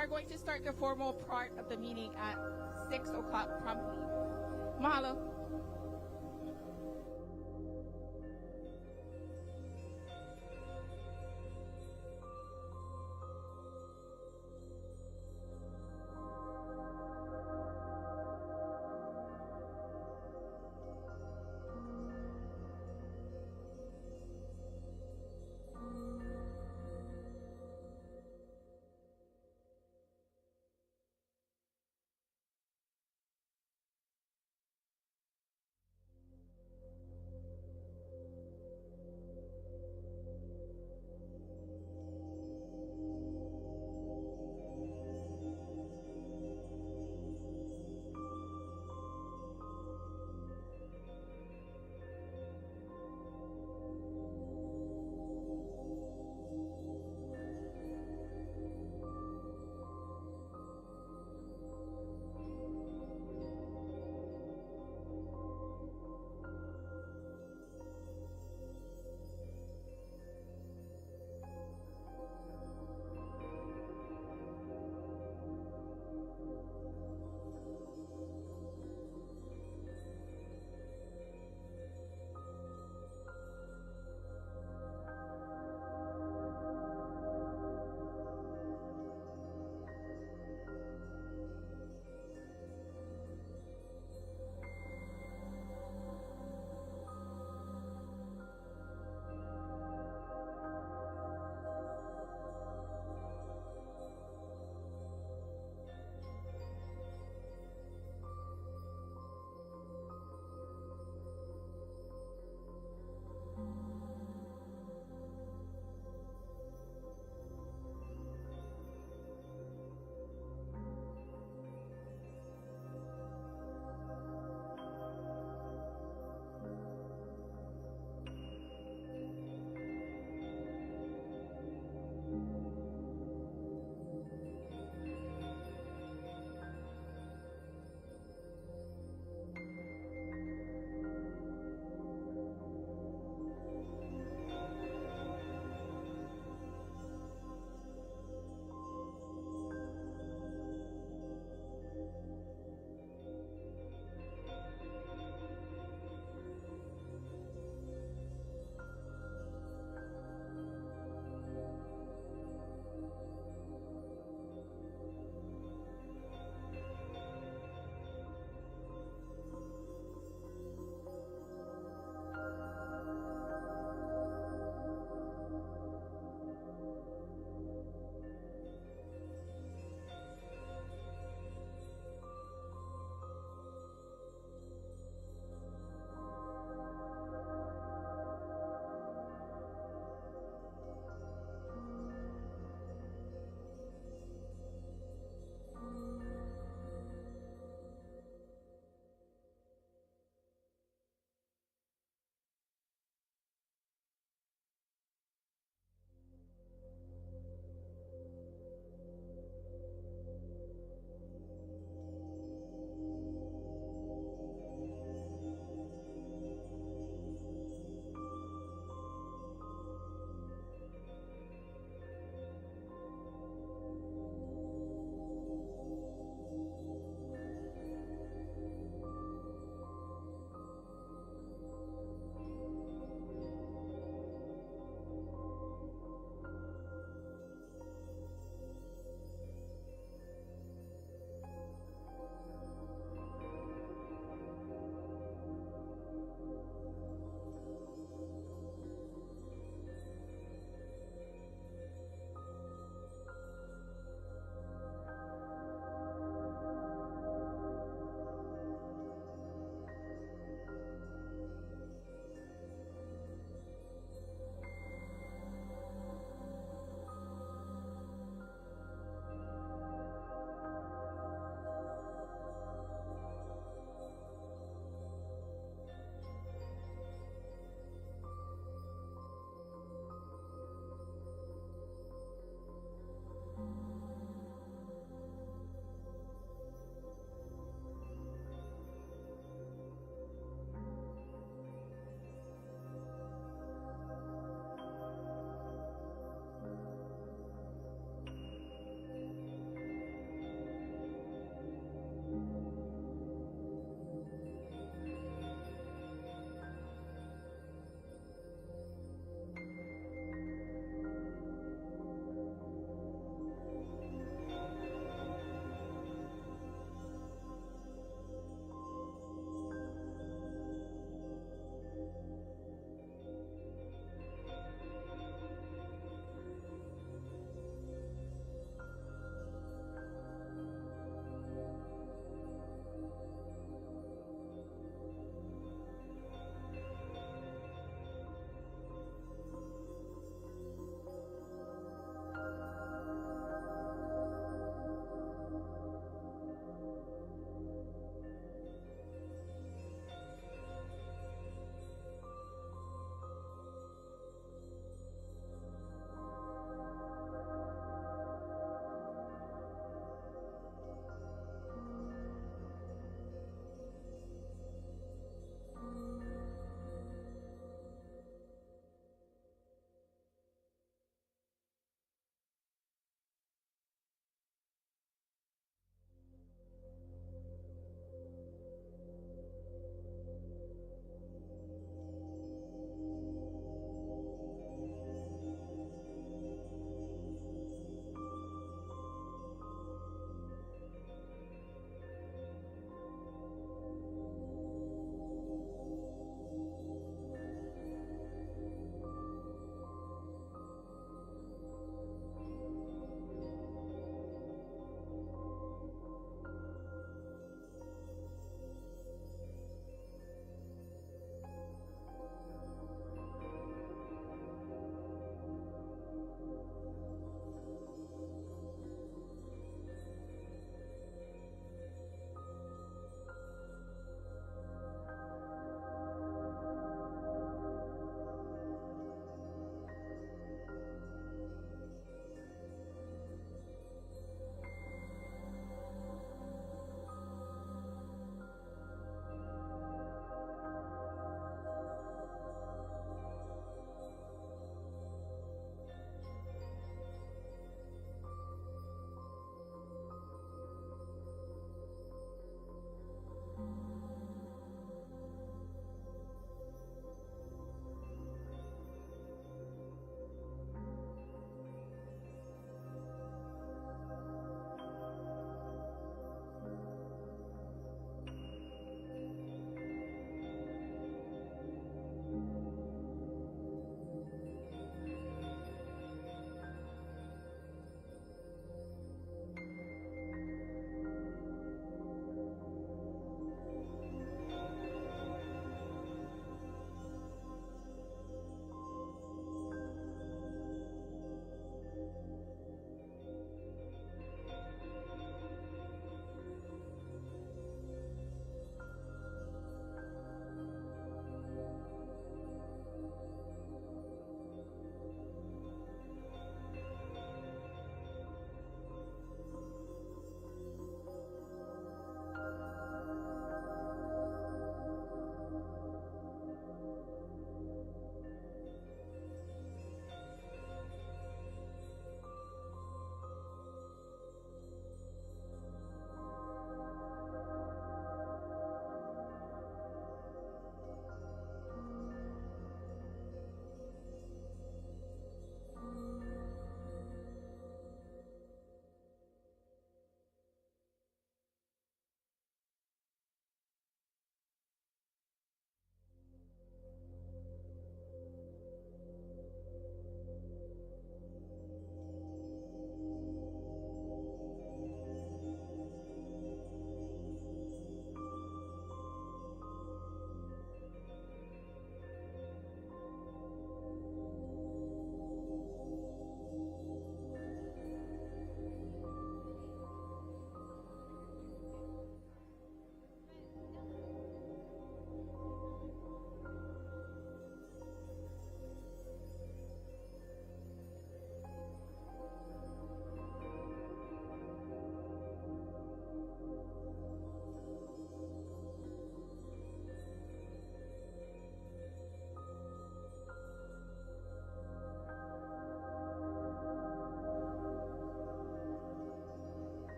are going to start the formal part of the meeting at 6 o'clock promptly. Mahalo.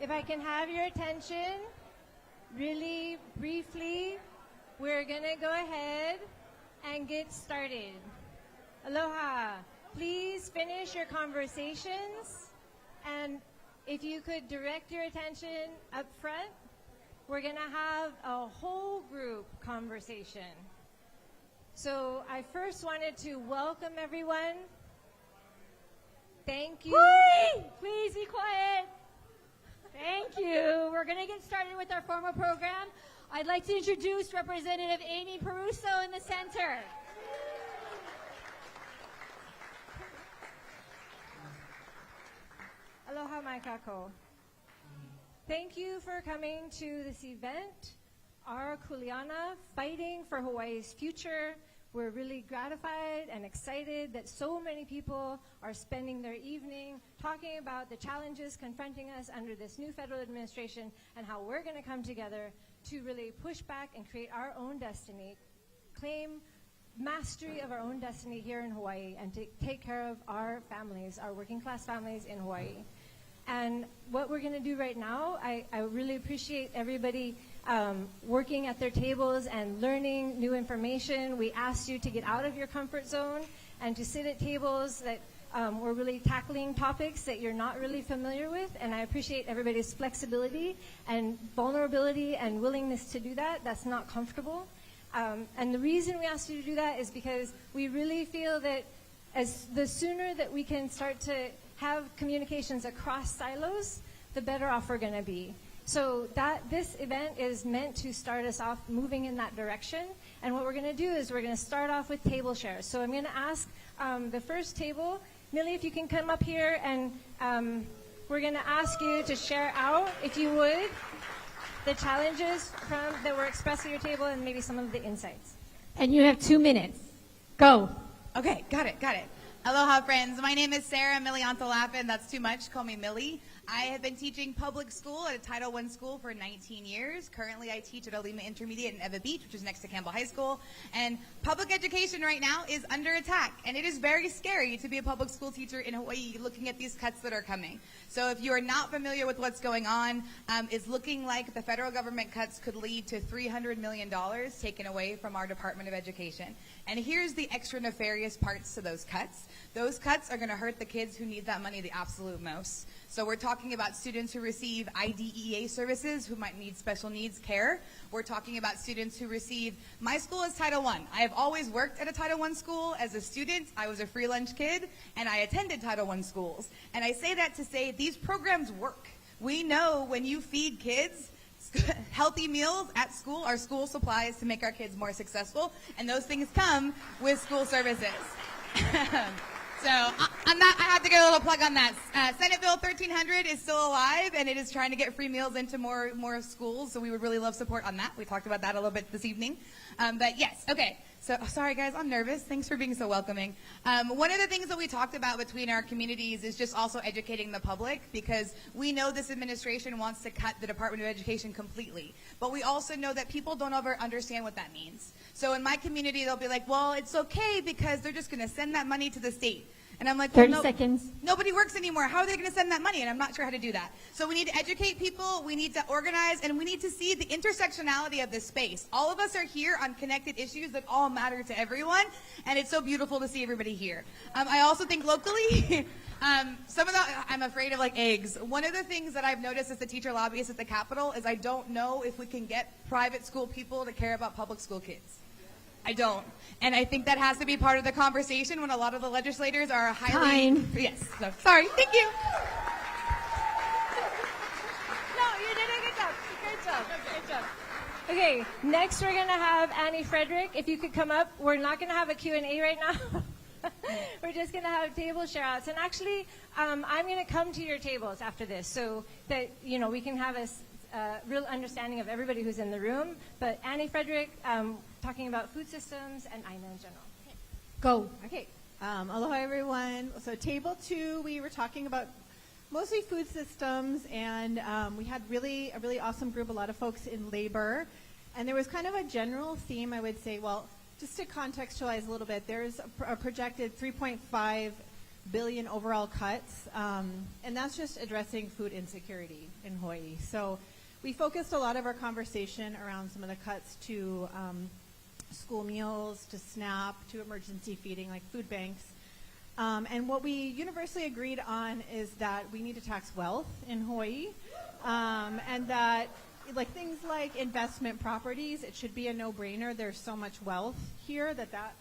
if I can have your attention, really briefly, we're going to go ahead and get started. Aloha. Please finish your conversations, and if you could direct your attention up front, we're going to have a whole group conversation. So I first wanted to welcome everyone. Thank you. Whee! Please be quiet. Thank you. We're going to get started with our formal program. I'd like to introduce Representative Amy Peruso in the center. Aloha, mai kako. Thank you for coming to this event, our Kuleana, Fighting for Hawaii's Future. We're really gratified and excited that so many people are spending their evening talking about the challenges confronting us under this new federal administration and how we're going to come together to really push back and create our own destiny, claim mastery of our own destiny here in Hawaii, and to take care of our families, our working class families in Hawaii. And what we're going to do right now, I really appreciate everybody working at their tables and learning new information. We asked you to get out of your comfort zone and to sit at tables that we're really tackling topics that you're not really familiar with. And I appreciate everybody's flexibility and vulnerability and willingness to do that. That's not comfortable. And the reason we asked you to do that is because we really feel that the sooner that we can start to have communications across silos, the better off we're going to be. So this event is meant to start us off moving in that direction. And what we're going to do is we're going to start off with table shares. So I'm going to ask the first table, Millie, if you can come up here, and we're going to ask you to share out, if you would, the challenges that were expressed at your table and maybe some of the insights. And you have 2 minutes. Go. Okay, got it. Aloha, friends. My name is Sarah Miliantalapin. That's too much. Call me Millie. I have been teaching public school at a Title I school for 19 years. Currently, I teach at Olima Intermediate in Eva Beach, which is next to Campbell High School. And public education right now is under attack. And it is very scary to be a public school teacher in Hawaii looking at these cuts that are coming. So if you are not familiar with what's going on, it's looking like the federal government cuts could lead to $300 million taken away from our Department of Education. And here's the extra nefarious parts to those cuts. Those cuts are going to hurt the kids who need that money the absolute most. So we're talking about students who receive IDEA services who might need special needs care. We're talking about students who receive, my school is Title I. I have always worked at a Title I school as a student. I was a free lunch kid, and I attended Title I schools. And I say that to say these programs work. We know when you feed kids healthy meals at school are school supplies to make our kids more successful, and those things come with school services. So on that, I have to get a little plug on that. Senate Bill 1300 is still alive, and it is trying to get free meals into more schools, so we would really love support on that. We talked about that a little bit this evening. But yes, okay. So sorry, guys, I'm nervous. Thanks for being so welcoming. One of the things that we talked about between our communities is just also educating the public, because we know this administration wants to cut the Department of Education completely. But we also know that people don't ever understand what that means. So in my community, they'll be like, well, it's okay because they're just going to send that money to the state. And I'm like, well, 30 seconds. Nobody works anymore. How are they going to send that money? And I'm not sure how to do that. So we need to educate people, we need to organize, and we need to see the intersectionality of this space. All of us are here on connected issues that all matter to everyone, and it's so beautiful to see everybody here. I also think locally, I'm afraid of like eggs. One of the things that I've noticed as the teacher lobbyist at the Capitol is I don't know if we can get private school people to care about public school kids. I don't. And I think that has to be part of the conversation when a lot of the legislators are highly... Time. Yes. So, sorry. Thank you. No, you did a good job. Good job. Okay, next we're going to have Annie Frederick. If you could come up. We're not going to have a Q&A right now. We're just going to have table share-outs. And actually, I'm going to come to your tables after this so that, we can have a real understanding of everybody who's in the room. But Annie Frederick, talking about food systems and Aina in general. Okay. Go. Okay. Aloha, everyone. So table 2, we were talking about mostly food systems, and we had a really awesome group, a lot of folks in labor. And there was kind of a general theme, I would say. Well, just to contextualize a little bit, there's a projected $3.5 billion overall cuts, and that's just addressing food insecurity in Hawaii. So we focused a lot of our conversation around some of the cuts to school meals, to SNAP, to emergency feeding like food banks. And what we universally agreed on is that we need to tax wealth in Hawaii, and that like things like investment properties, it should be a no-brainer. There's so much wealth here that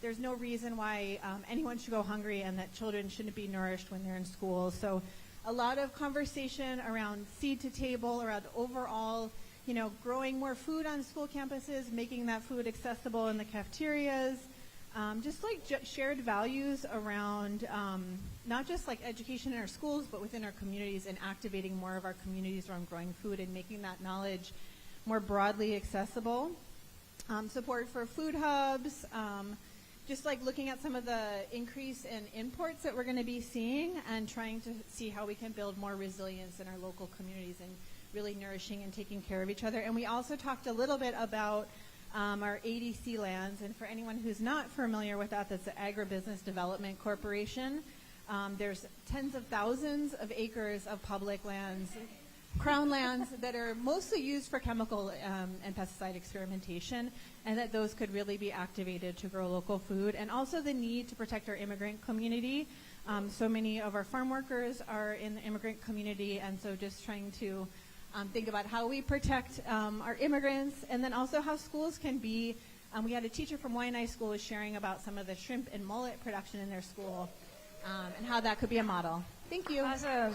there's no reason why anyone should go hungry, and that children shouldn't be nourished when they're in school. So a lot of conversation around seed to table, around overall, growing more food on school campuses, making that food accessible in the cafeterias, just like shared values around not just like education in our schools, but within our communities, and activating more of our communities around growing food and making that knowledge more broadly accessible. Support for food hubs, just like looking at some of the increase in imports that we're going to be seeing, and trying to see how we can build more resilience in our local communities and really nourishing and taking care of each other. And we also talked a little bit about our ADC lands, and for anyone who's not familiar with that, that's the Agribusiness Development Corporation. There's tens of thousands of acres of public lands, crown lands, that are mostly used for chemical and pesticide experimentation, and that those could really be activated to grow local food. And also the need to protect our immigrant community. So many of our farm workers are in the immigrant community, and so just trying to think about how we protect our immigrants, and then also how schools can be. We had a teacher from Waianae School was sharing about some of the shrimp and mullet production in their school, and how that could be a model. Thank you. Awesome.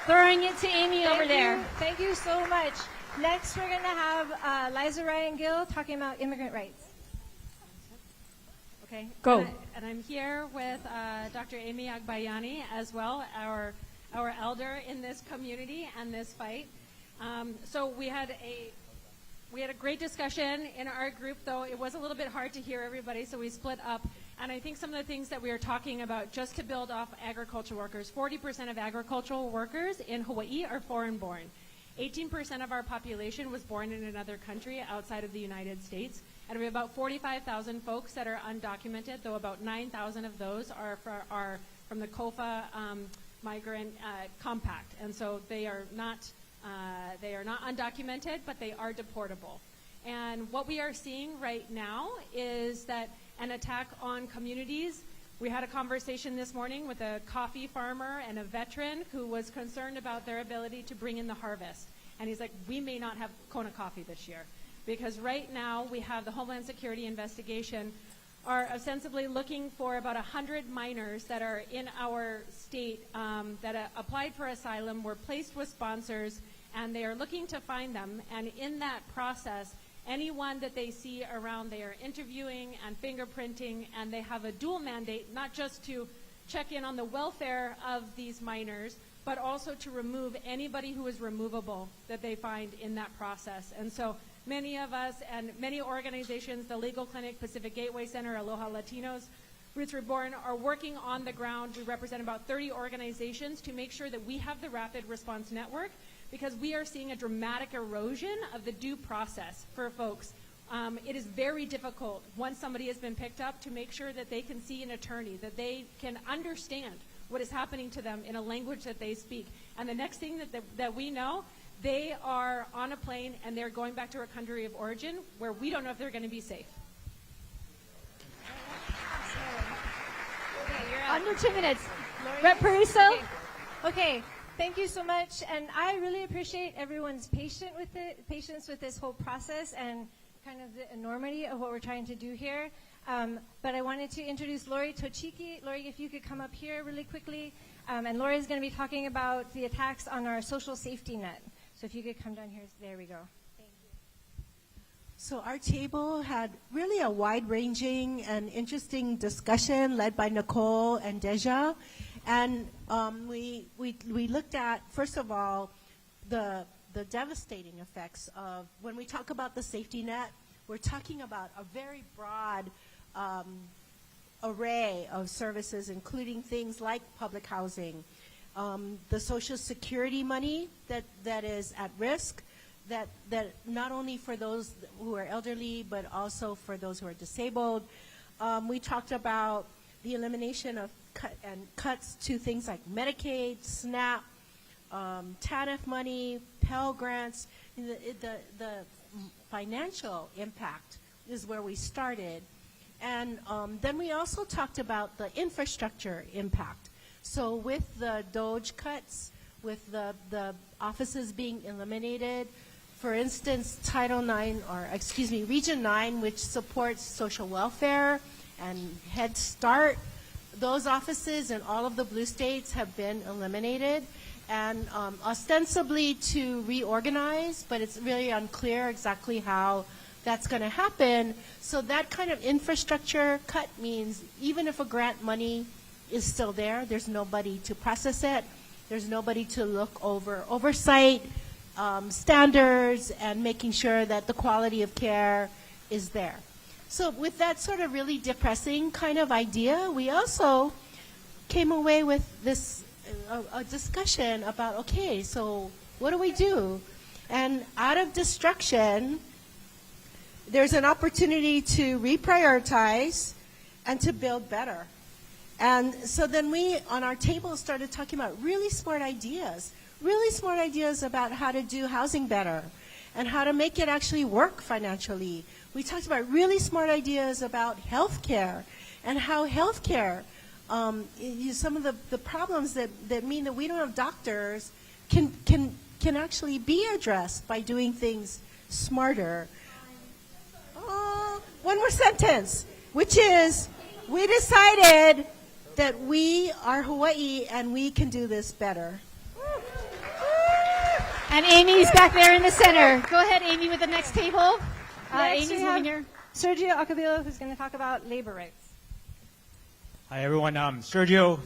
Throwing it to Amy over there. Thank you so much. Next, we're going to have Liza Ryan Gill talking about immigrant rights. Okay. Go. And I'm here with Dr. Amy Agbayani as well, our elder in this community and this fight. So we had a great discussion in our group, though it was a little bit hard to hear everybody, so we split up. And I think some of the things that we are talking about, just to build off agriculture workers, 40% of agricultural workers in Hawaii are foreign-born. 18% of our population was born in another country outside of the United States. And we have about 45,000 folks that are undocumented, though about 9,000 of those are from the COFA migrant compact. And so they are not undocumented, but they are deportable. And what we are seeing right now is that an attack on communities. We had a conversation this morning with a coffee farmer and a veteran who was concerned about their ability to bring in the harvest. And he's like, we may not have Kona coffee this year. Because right now we have the Homeland Security investigation are ostensibly looking for about 100 minors that are in our state that applied for asylum, were placed with sponsors, and they are looking to find them. And in that process, anyone that they see around, they are interviewing and fingerprinting, and they have a dual mandate, not just to check in on the welfare of these minors, but also to remove anybody who is removable that they find in that process. And so many of us and many organizations, the Legal Clinic, Pacific Gateway Center, Aloha Latinos, Roots Reborn, are working on the ground. We represent about 30 organizations to make sure that we have the rapid response network, because we are seeing a dramatic erosion of the due process for folks. It is very difficult once somebody has been picked up to make sure that they can see an attorney, that they can understand what is happening to them in a language that they speak. And the next thing that we know, they are on a plane and they're going back to our country of origin, where we don't know if they're going to be safe. Okay, you're up. Under 2 minutes. Lori? Rep Peruso. Okay, thank you so much. And I really appreciate everyone's patience with this whole process and kind of the enormity of what we're trying to do here. But I wanted to introduce Lori Tochiki. Lori, if you could come up here really quickly. And Lori is going to be talking about the attacks on our social safety net. So if you could come down here. There we go. Thank you. So our table had really a wide-ranging and interesting discussion led by Nicole and Deja. And we looked at, first of all, the devastating effects of, when we talk about the safety net, we're talking about a very broad array of services, including things like public housing, the Social Security money that is at risk, that not only for those who are elderly, but also for those who are disabled. We talked about the elimination of cuts to things like Medicaid, SNAP, TANF money, Pell Grants. The financial impact is where we started. And then we also talked about the infrastructure impact. So with the DOGE cuts, with the offices being eliminated, for instance, Region 9, which supports social welfare and Head Start, those offices in all of the blue states have been eliminated, and ostensibly to reorganize, but it's really unclear exactly how that's going to happen. So that kind of infrastructure cut means even if a grant money is still there, there's nobody to process it, there's nobody to look over oversight, standards, and making sure that the quality of care is there. So with that sort of really depressing kind of idea, we also came away with this a discussion about, okay, so what do we do? And out of destruction, there's an opportunity to reprioritize and to build better. And so then we, on our table, started talking about really smart ideas about how to do housing better and how to make it actually work financially. We talked about really smart ideas about healthcare and how healthcare, some of the problems that mean that we don't have doctors can actually be addressed by doing things smarter. One more sentence, which is we decided that we are Hawaii and we can do this better. And Amy's back there in the center. Go ahead, Amy, with the next table. Next Amy's we moving have here. Sergio Acabilo, who's going to talk about labor rights. Hi, everyone. Sergio,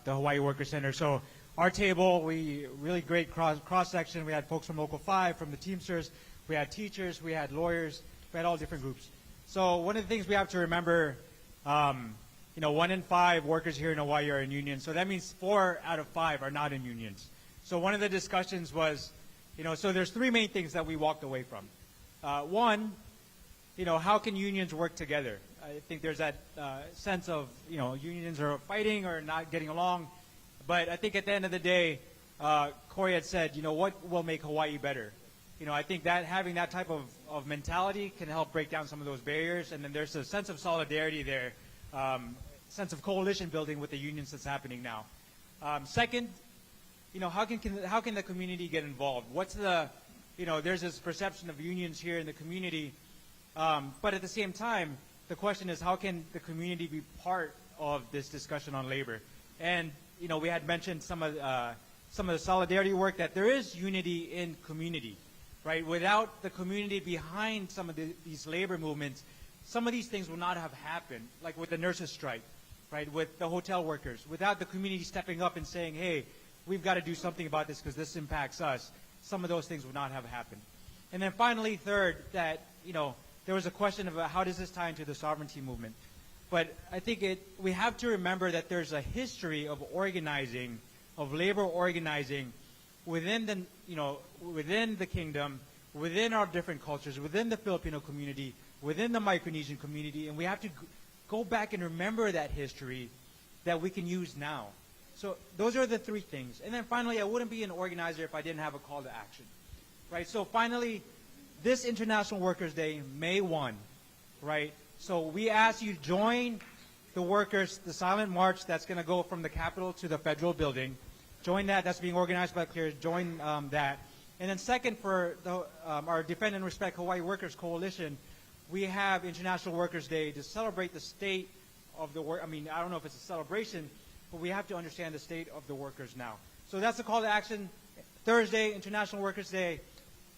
the Hawaii Worker Center. So our table, we really great cross-section. We had folks from Local 5, from the Teamsters. We had teachers. We had lawyers. We had all different groups. So one of the things we have to remember, 1 in 5 workers here in Hawaii are in unions. So that means 4 out of 5 are not in unions. So one of the discussions was, so there's 3 main things that we walked away from. One, how can unions work together? I think there's that sense of, unions are fighting or not getting along. But I think at the end of the day, Corey had said, what will make Hawaii better? I think that having that type of mentality can help break down some of those barriers. And then there's a sense of solidarity there, sense of coalition building with the unions that's happening now. Second, how can the community get involved? What's the, there's this perception of unions here in the community, but at the same time, the question is how can the community be part of this discussion on labor? And we had mentioned some of the solidarity work, that there is unity in community, right? Without the community behind some of these labor movements, some of these things will not have happened, like with the nurses' strike, right? With the hotel workers, without the community stepping up and saying, hey, we've got to do something about this because this impacts us, some of those things would not have happened. And then finally, third, that, there was a question about how does this tie into the sovereignty movement. But I think we have to remember that there's a history of organizing, of labor organizing within the kingdom, within our different cultures, within the Filipino community, within the Micronesian community, and we have to go back and remember that history that we can use now. So those are the 3 things. And then finally, I wouldn't be an organizer if I didn't have a call to action, right? So finally, this International Workers' Day, May 1, right? So we ask you to join the workers, the silent march that's going to go from the Capitol to the Federal Building. Join that. That's being organized by CLEAR. Join that. And then second, for our Defend and Respect Hawaii Workers Coalition, we have International Workers' Day to celebrate the state of the work. I mean, I don't know if it's a celebration, but we have to understand the state of the workers now. So that's the call to action. Thursday, International Workers' Day,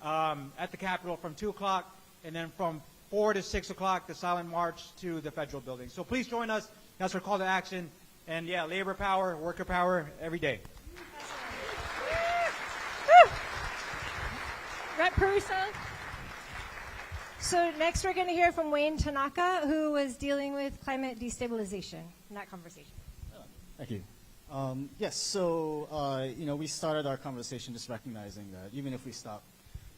at the Capitol from 2 o'clock, and then from 4 to 6 o'clock, the silent march to the Federal Building. So please join us. That's our call to action. And yeah, labor power, worker power, every day. Rep Peruso. So next we're going to hear from Wayne Tanaka, who was dealing with climate destabilization in that conversation. Thank you. Yes, so, we started our conversation just recognizing that even if we stop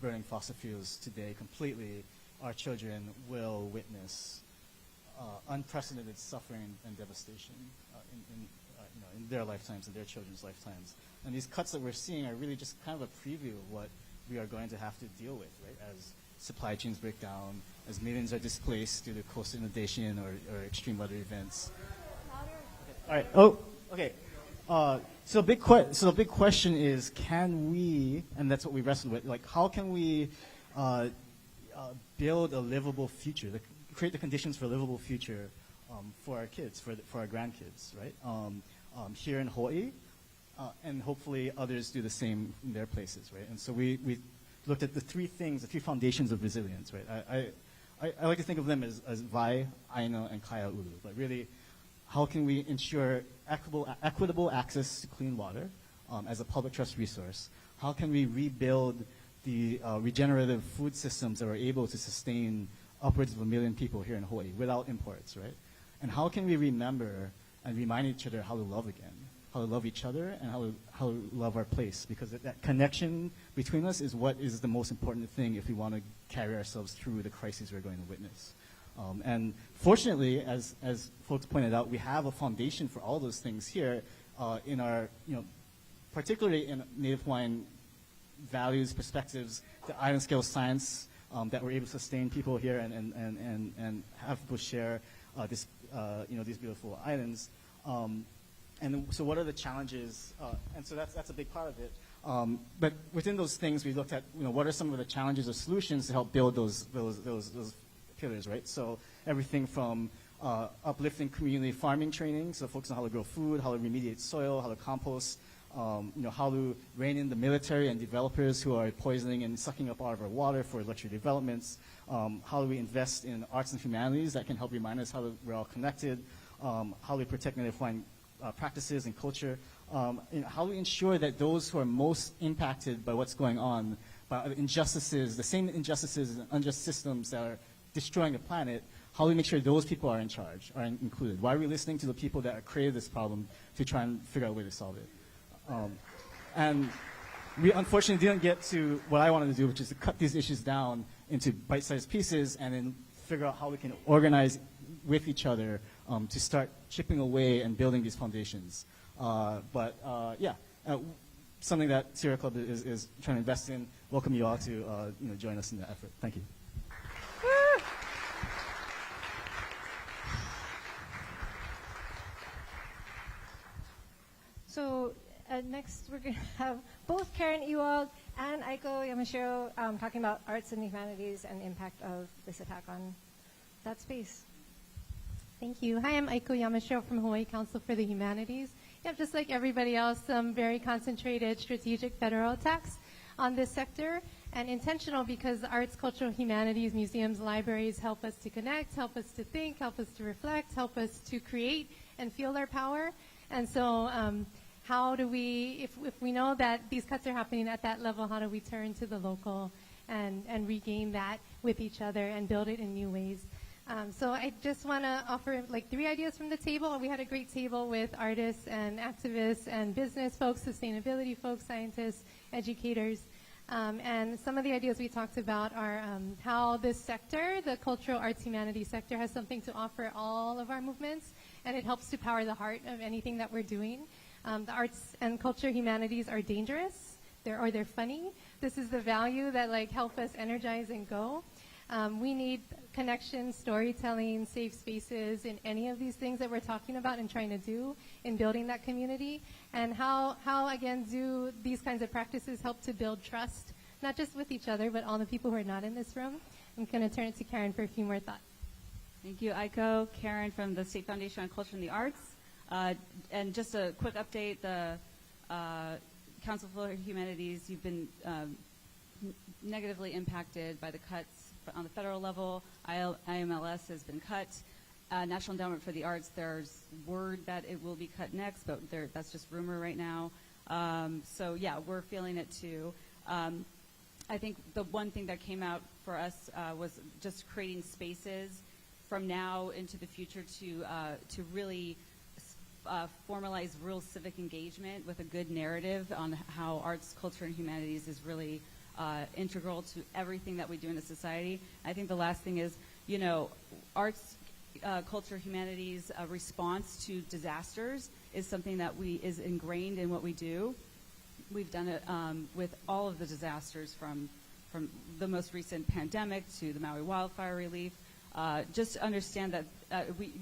burning fossil fuels today completely, our children will witness unprecedented suffering and devastation in their lifetimes and their children's lifetimes. And these cuts that we're seeing are really just kind of a preview of what we are going to have to deal with, right? As supply chains break down, as millions are displaced due to coastal inundation or extreme weather events. All right. Oh, okay. So the big question is, can we, and that's what we wrestled with, like how can we build a livable future, create the conditions for a livable future for our kids, for our grandkids, right? Here in Hawaii, and hopefully others do the same in their places, right? And so we looked at the three foundations of resilience, right? I like to think of them as Vai, Aina, and Kaya Ulu, but really, how can we ensure equitable access to clean water as a public trust resource? How can we rebuild the regenerative food systems that are able to sustain upwards of 1 million people here in Hawaii without imports, right? And how can we remember and remind each other how to love again, how to love each other, and how to love our place? Because that connection between us is what is the most important thing if we want to carry ourselves through the crises we're going to witness. And fortunately, as folks pointed out, we have a foundation for all those things here in our, particularly in Native Hawaiian values, perspectives, the island scale science that we're able to sustain people here and have people share these beautiful islands. And so what are the challenges? And so that's a big part of it. But within those things, we looked at, what are some of the challenges or solutions to help build those pillars, right? So everything from uplifting community farming training, so folks know how to grow food, how to remediate soil, how to compost, how to rein in the military and developers who are poisoning and sucking up all of our water for luxury developments. How do we invest in arts and humanities that can help remind us how we're all connected? How do we protect Native Hawaiian practices and culture? How do we ensure that those who are most impacted by what's going on, by injustices, the same injustices and unjust systems that are destroying the planet, how do we make sure those people are in charge, are included? Why are we listening to the people that created this problem to try and figure out a way to solve it? And we unfortunately didn't get to what I wanted to do, which is to cut these issues down into bite-sized pieces and then figure out how we can organize with each other to start chipping away and building these foundations. Something that Sierra Club is trying to invest in. Welcome you all to join us in that effort. Thank you. So next we're going to have both Karen Ewald and Aiko Yamashiro talking about arts and humanities and the impact of this attack on that space. Thank you. Hi, I'm Aiko Yamashiro from Hawaii Council for the Humanities. Yeah, just like everybody else, some very concentrated strategic federal attacks on this sector, and intentional because the arts, cultural humanities, museums, libraries help us to connect, help us to think, help us to reflect, help us to create and feel our power. And so how do we, if we know that these cuts are happening at that level, how do we turn to the local and regain that with each other and build it in new ways? So I just want to offer like 3 ideas from the table. We had a great table with artists and activists and business folks, sustainability folks, scientists, educators. And some of the ideas we talked about are how this sector, the cultural arts humanities sector, has something to offer all of our movements, and it helps to power the heart of anything that we're doing. The arts and culture humanities are dangerous, they're funny. This is the value that help us energize and go. We need connection, storytelling, safe spaces in any of these things that we're talking about and trying to do in building that community. And how again, do these kinds of practices help to build trust, not just with each other, but all the people who are not in this room? I'm going to turn it to Karen for a few more thoughts. Thank you, Aiko. Karen from the State Foundation on Culture and the Arts. And just a quick update, the Council for Humanities, you've been negatively impacted by the cuts on the federal level. IMLS has been cut. National Endowment for the Arts, there's word that it will be cut next, but that's just rumor right now. So yeah, we're feeling it too. I think the one thing that came out for us was just creating spaces from now into the future to really formalize real civic engagement with a good narrative on how arts, culture, and humanities is really integral to everything that we do in a society. I think the last thing is, arts culture, humanities response to disasters is something that is ingrained in what we do. We've done it with all of the disasters from the most recent pandemic to the Maui wildfire relief. Just understand that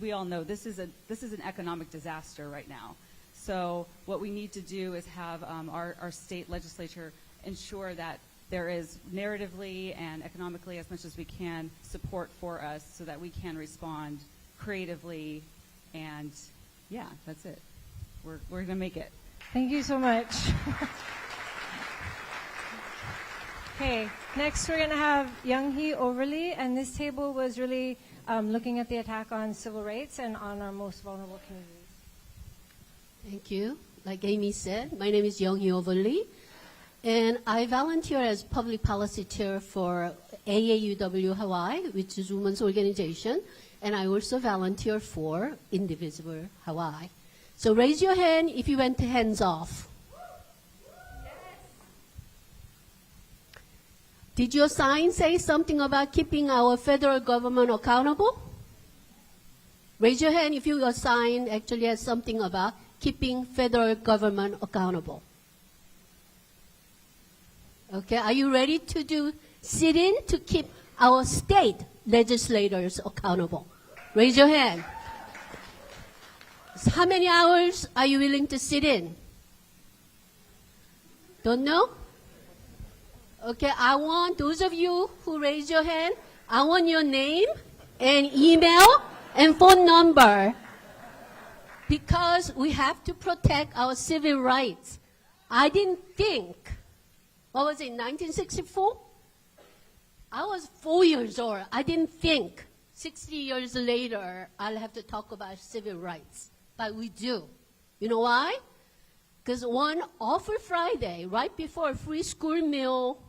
we all know this is an economic disaster right now. So what we need to do is have our state legislature ensure that there is narratively and economically, as much as we can, support for us so that we can respond creatively. And yeah, that's it. We're going to make it. Thank you so much. Okay, next we're going to have Young-hee Overly, and this table was really looking at the attack on civil rights and on our most vulnerable communities. Thank you. Like Amy said, my name is Young-hee Overly, and I volunteer as public policy chair for AAUW Hawaii, which is women's organization, and I also volunteer for Indivisible Hawaii. So raise your hand if you went hands off. Did your sign say something about keeping our federal government accountable? Raise your hand if your sign actually has something about keeping federal government accountable. Okay, are you ready to do sit-in to keep our state legislators accountable? Raise your hand. So how many hours are you willing to sit in? Don't know? Okay, I want those of you who raise your hand, I want your name and email and phone number, because we have to protect our civil rights. I didn't think, what was it, 1964? I was 4 years old. I didn't think 60 years later I'll have to talk about civil rights, but we do. You know why? Because one awful Friday, right before Free School Meal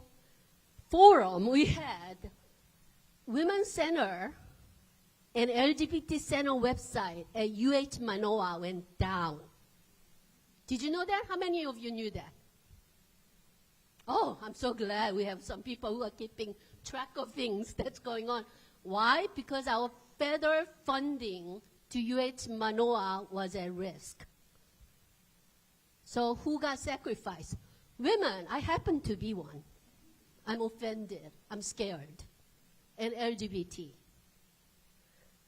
Forum, we had Women's Center and LGBT Center website at UH Manoa went down. Did you know that? How many of you knew that? Oh, I'm so glad we have some people who are keeping track of things that's going on. Why? Because our federal funding to UH Manoa was at risk. So who got sacrificed? Women. I happen to be one. I'm offended. I'm scared. And LGBT.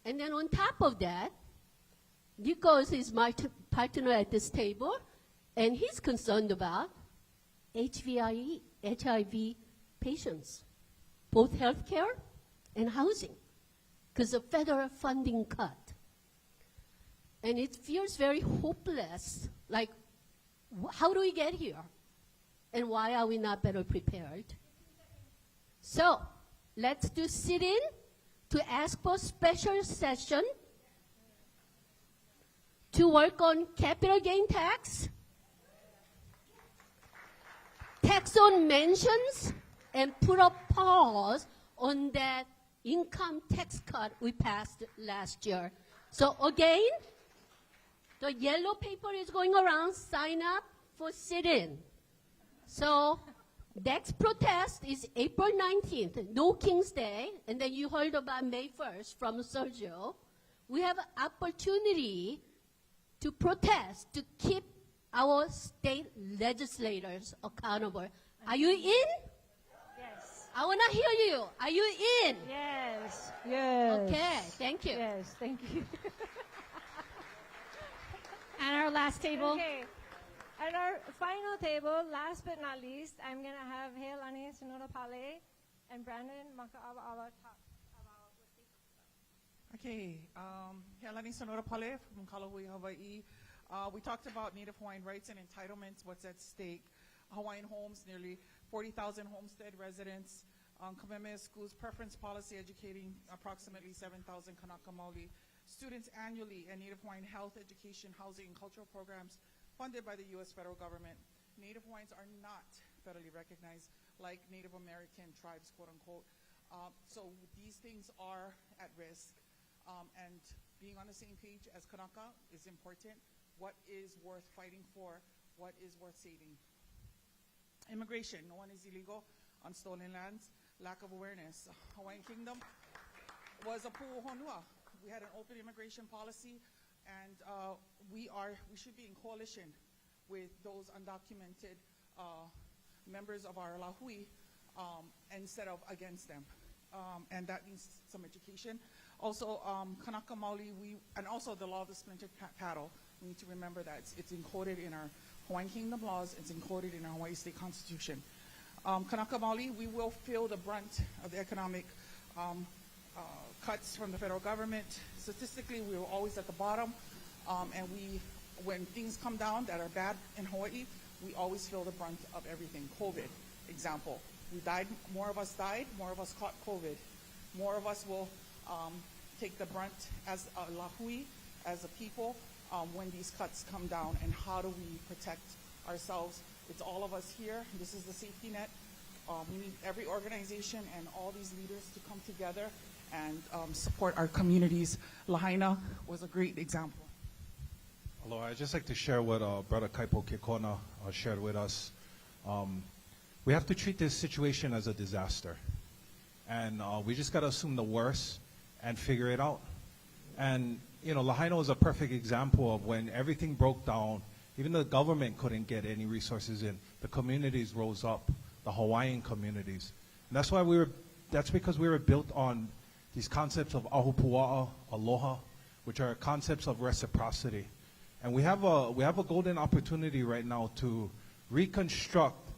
And then on top of that, Nikos is my partner at this table, and he's concerned about HIV patients, both healthcare and housing, because of federal funding cut. And it feels very hopeless, like, how do we get here? And why are we not better prepared? So, let's do sit-in to ask for special session to work on capital gain tax, tax on mansions, and put a pause on that income tax cut we passed last year. So again, the yellow paper is going around, sign up for sit-in. So next protest is April 19th, no King's Day, and then you heard about May 1st from Sergio. We have an opportunity to protest, to keep our state legislators accountable. Are you in? Yes. I want to hear you. Are you in? Yes. Yes. Okay, thank you. Yes, thank you. And our last table. Okay. At our final table, last but not least, I'm going to have Heilani Sonora-Pale and Brandon Maka'awa talk about what they Okay, Heilani Sonora-Pale from Kalahui, Hawaii. We talked about Native Hawaiian rights and entitlements, what's at stake. Hawaiian homes, nearly 40,000 homestead residents. Kamehameha School's preference policy educating approximately 7,000 Kanaka Maoli students annually, and Native Hawaiian health, education, housing, and cultural programs funded by the U.S. federal government. Native Hawaiians are not federally recognized like Native American tribes, quote unquote. So these things are at risk. And being on the same page as Kanaka is important. What is worth fighting for? What is worth saving? Immigration. No one is illegal on stolen lands. Lack of awareness. Hawaiian Kingdom was a pu'u honua we had an open immigration policy, and we should be in coalition with those undocumented members of our lahui instead of against them. And that needs some education. Also, Kanaka Maoli, and also the law of the splintered paddle. We need to remember that it's encoded in our Hawaiian Kingdom laws. It's encoded in our Hawaii State Constitution. Kanaka Maoli, we will feel the brunt of the economic cuts from the federal government. Statistically, we were always at the bottom, and when things come down that are bad in Hawaii, we always feel the brunt of everything. COVID, example. More of us died, more of us caught COVID. More of us will take the brunt as a lahui, as a people, when these cuts come down, and how do we protect ourselves? It's all of us here. This is the safety net. We need every organization and all these leaders to come together and support our communities. Lahaina was a great example. Hello, I'd just like to share what Brother Kaipo Kekona shared with us. We have to treat this situation as a disaster. And we just got to assume the worst and figure it out. And, you know, Lahaina was a perfect example of when everything broke down, even the government couldn't get any resources in, the communities rose up, the Hawaiian communities. And that's because we were built on these concepts of ahupua'a, aloha, which are concepts of reciprocity. And we have a golden opportunity right now to reconstruct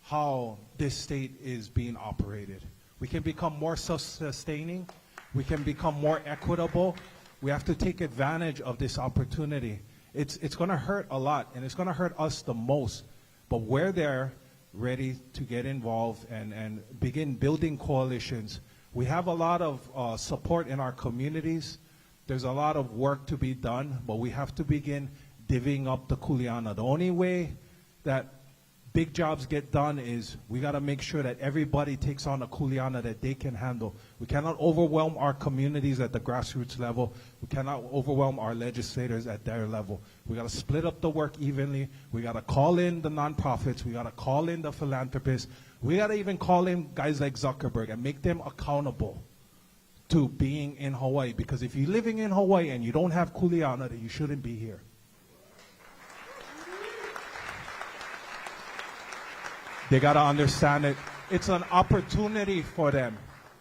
how this state is being operated. We can become more self-sustaining. We can become more equitable. We have to take advantage of this opportunity. It's going to hurt a lot, and it's going to hurt us the most. But we're there, ready to get involved and begin building coalitions. We have a lot of support in our communities. There's a lot of work to be done, but we have to begin divvying up the Kuleana. The only way that big jobs get done is we got to make sure that everybody takes on a Kuleana that they can handle. We cannot overwhelm our communities at the grassroots level. We cannot overwhelm our legislators at their level. We got to split up the work evenly. We got to call in the nonprofits. We got to call in the philanthropists. We got to even call in guys like Zuckerberg and make them accountable to being in Hawaii. Because if you're living in Hawaii and you don't have Kuleana, then you shouldn't be here. They got to understand it. It's an opportunity for them.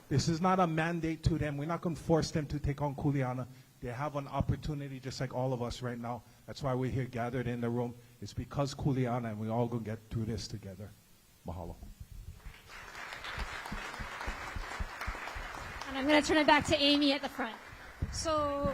This is not a mandate to them. We're not going to force them to take on Kuleana. They have an opportunity just like all of us right now. That's why we're here gathered in the room. It's because Kuleana, and we all going to get through this together. Mahalo. And I'm going to turn it back to Amy at the front. So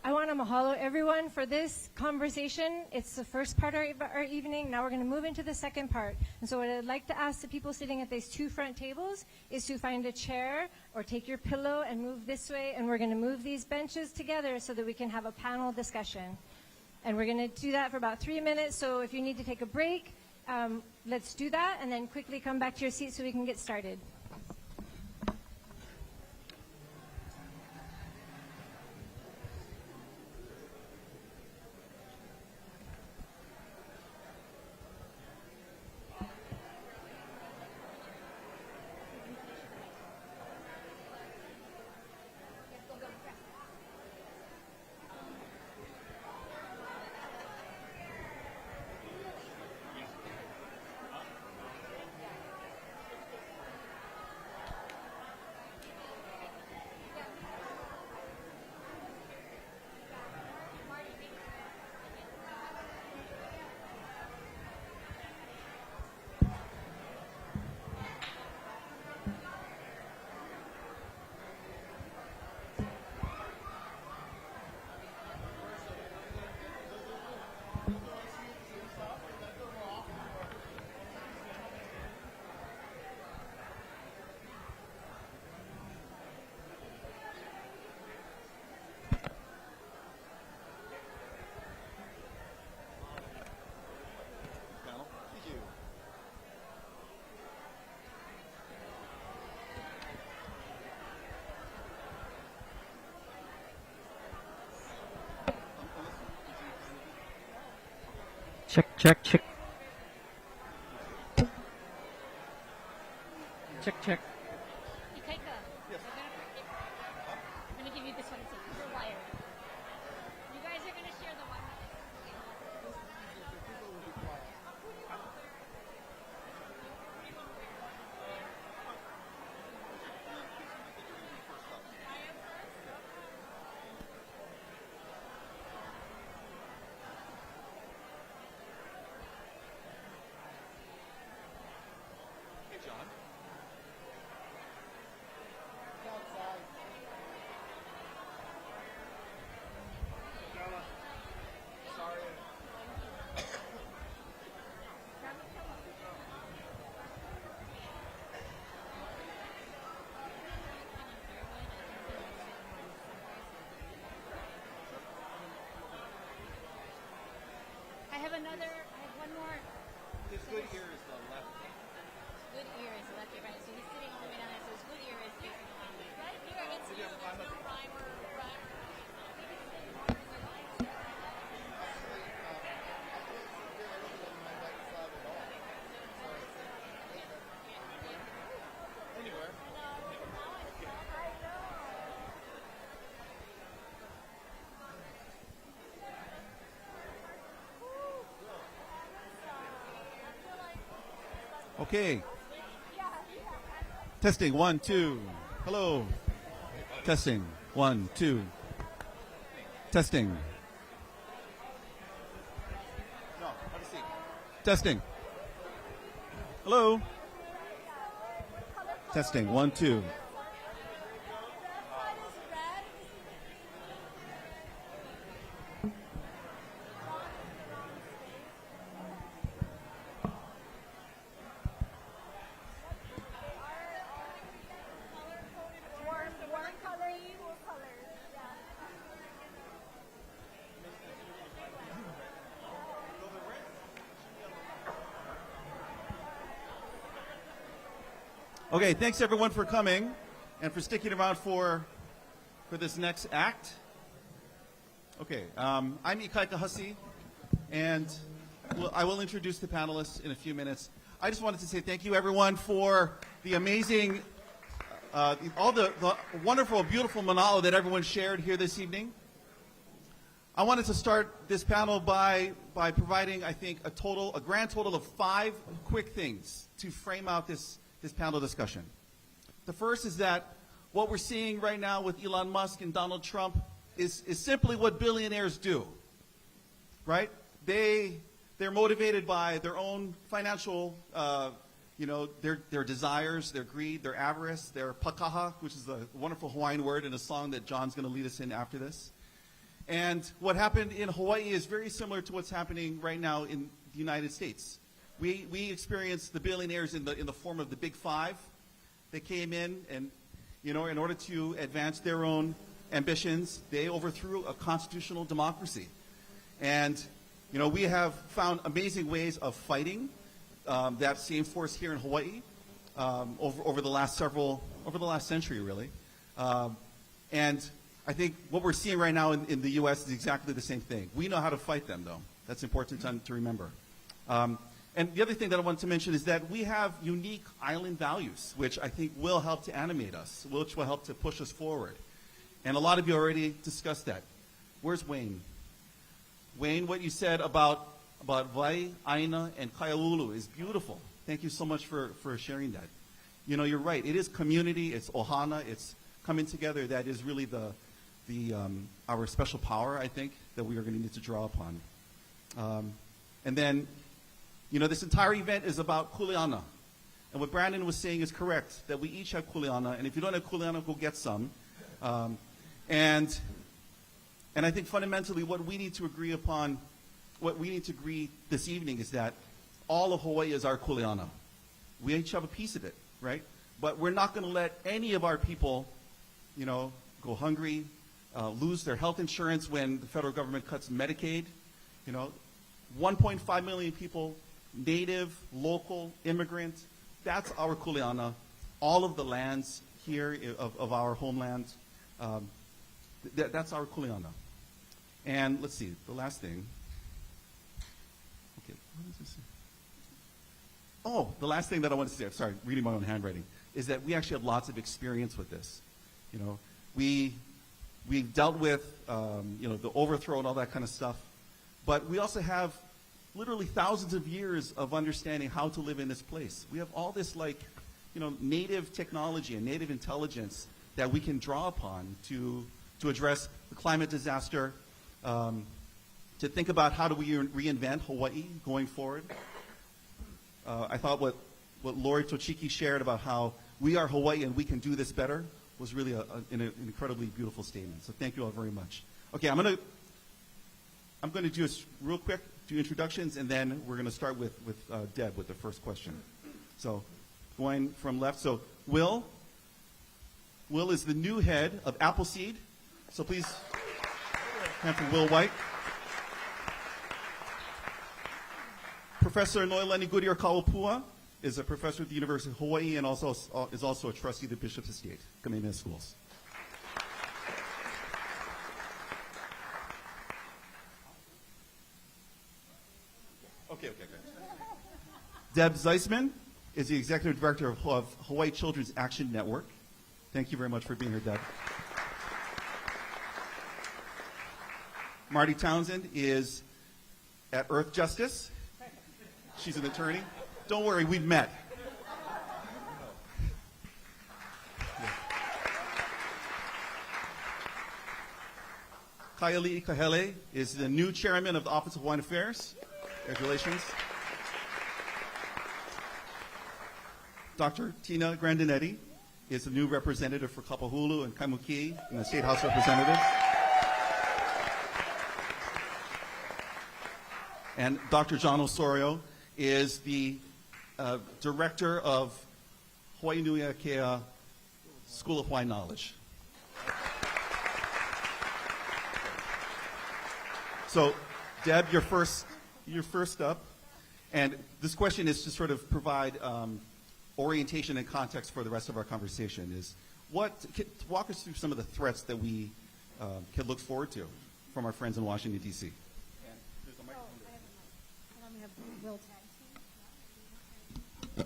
I want to mahalo everyone for this conversation. It's the first part of our evening. Now we're going to move into the second part. And so what I'd like to ask the people sitting at these two front tables is to find a chair or take your pillow and move this way. And we're going to move these benches together so that we can have a panel discussion. And we're going to do that for about 3 minutes. So if you need to take a break, let's do that. And then quickly come back to your seat so we can get started. Check, check, check. Check, check. Ikaika. Yes. I'm going to give you this one too. another, I have one more. His good ear is the left. Good ear is left ear, right? So he's sitting all the way down there, so his good ear is facing the wrong way. Right here, it's you. There's no rhyme or Okay. Testing, 1, 2. Hello. Testing, 1, 2. Testing. No, have a seat. Testing. Hello. Testing, 1, 2. Okay, thanks everyone for coming and for sticking around for this next act. Okay, I'm Ikaika Hussey, and I will introduce the panelists in a few minutes. I just wanted to say thank you everyone for the amazing, all the wonderful, beautiful manalo that everyone shared here this evening. I wanted to start this panel by providing, I think, a grand total of 5 quick things to frame out this panel discussion. The first is that what we're seeing right now with Elon Musk and Donald Trump is simply what billionaires do, right? They're motivated by their own financial, their desires, their greed, their avarice, their pakaha, which is a wonderful Hawaiian word in a song that John's going to lead us in after this. And what happened in Hawaii is very similar to what's happening right now in the United States. We experienced the billionaires in the form of the Big Five. They came in and, in order to advance their own ambitions, they overthrew a constitutional democracy. And, we have found amazing ways of fighting that same force here in Hawaii over the last century, really. And I think what we're seeing right now in the U.S. is exactly the same thing. We know how to fight them, though. That's important to remember. And the other thing that I wanted to mention is that we have unique island values, which I think will help to animate us, which will help to push us forward. And a lot of you already discussed that. Where's Wayne? Wayne, what you said about Vai, Aina, and Kaiaulu is beautiful. Thank you so much for sharing that. You're right. It is community. It's ohana. It's coming together that is really our special power, I think, that we are going to need to draw upon. And then, this entire event is about Kuleana. And what Brandon was saying is correct, that we each have Kuleana. And if you don't have Kuleana, go get some. And I think fundamentally what we need to agree upon, what we need to agree this evening is that all of Hawaii is our Kuleana. We each have a piece of it, right? But we're not going to let any of our people, go hungry, lose their health insurance when the federal government cuts Medicaid. 1.5 million people, native, local, immigrant, that's our Kuleana. All of the lands here of our homeland, that's our Kuleana. And let's see, the last thing. Okay, what does this say? Oh, the last thing that I want to say, I'm sorry, reading my own handwriting, is that we actually have lots of experience with this. We've dealt with, the overthrow and all that kind of stuff. But we also have literally thousands of years of understanding how to live in this place. We have all this native technology and native intelligence that we can draw upon to address the climate disaster, to think about how do we reinvent Hawaii going forward. I thought what Lori Tochiki shared about how we are Hawaii and we can do this better was really an incredibly beautiful statement. So thank you all very much. Okay, I'm going to do a real quick introductions, and then we're going to start with Deb with the first question. So going from left, so Will is the new head of Appleseed. So please, hand for Will White. Professor Noelani Goodyear Kawapua is a professor at the University of Hawaii and also is also a trustee of the Bishop's Estate, Kamehameha Schools. Okay. Deb Zeisman is the executive director of Hawaii Children's Action Network. Thank you very much for being here, Deb. Marty Townsend is at Earth Justice. She's an attorney. Don't worry, we've met. Kaiali'i Kahele is the new chairman of the Office of Hawaiian Affairs. Congratulations. Dr. Tina Grandinetti is the new representative for Kapahulu and Kaimuki in the State House of Representatives. And Dr. John Osorio is the director of Hawaii Nui Akea School of Hawaiian Knowledge. So, Deb, you're first up. And this question is to sort of provide orientation and context for the rest of our conversation. Walk us through some of the threats that we can look forward to from our friends in Washington, D.C. We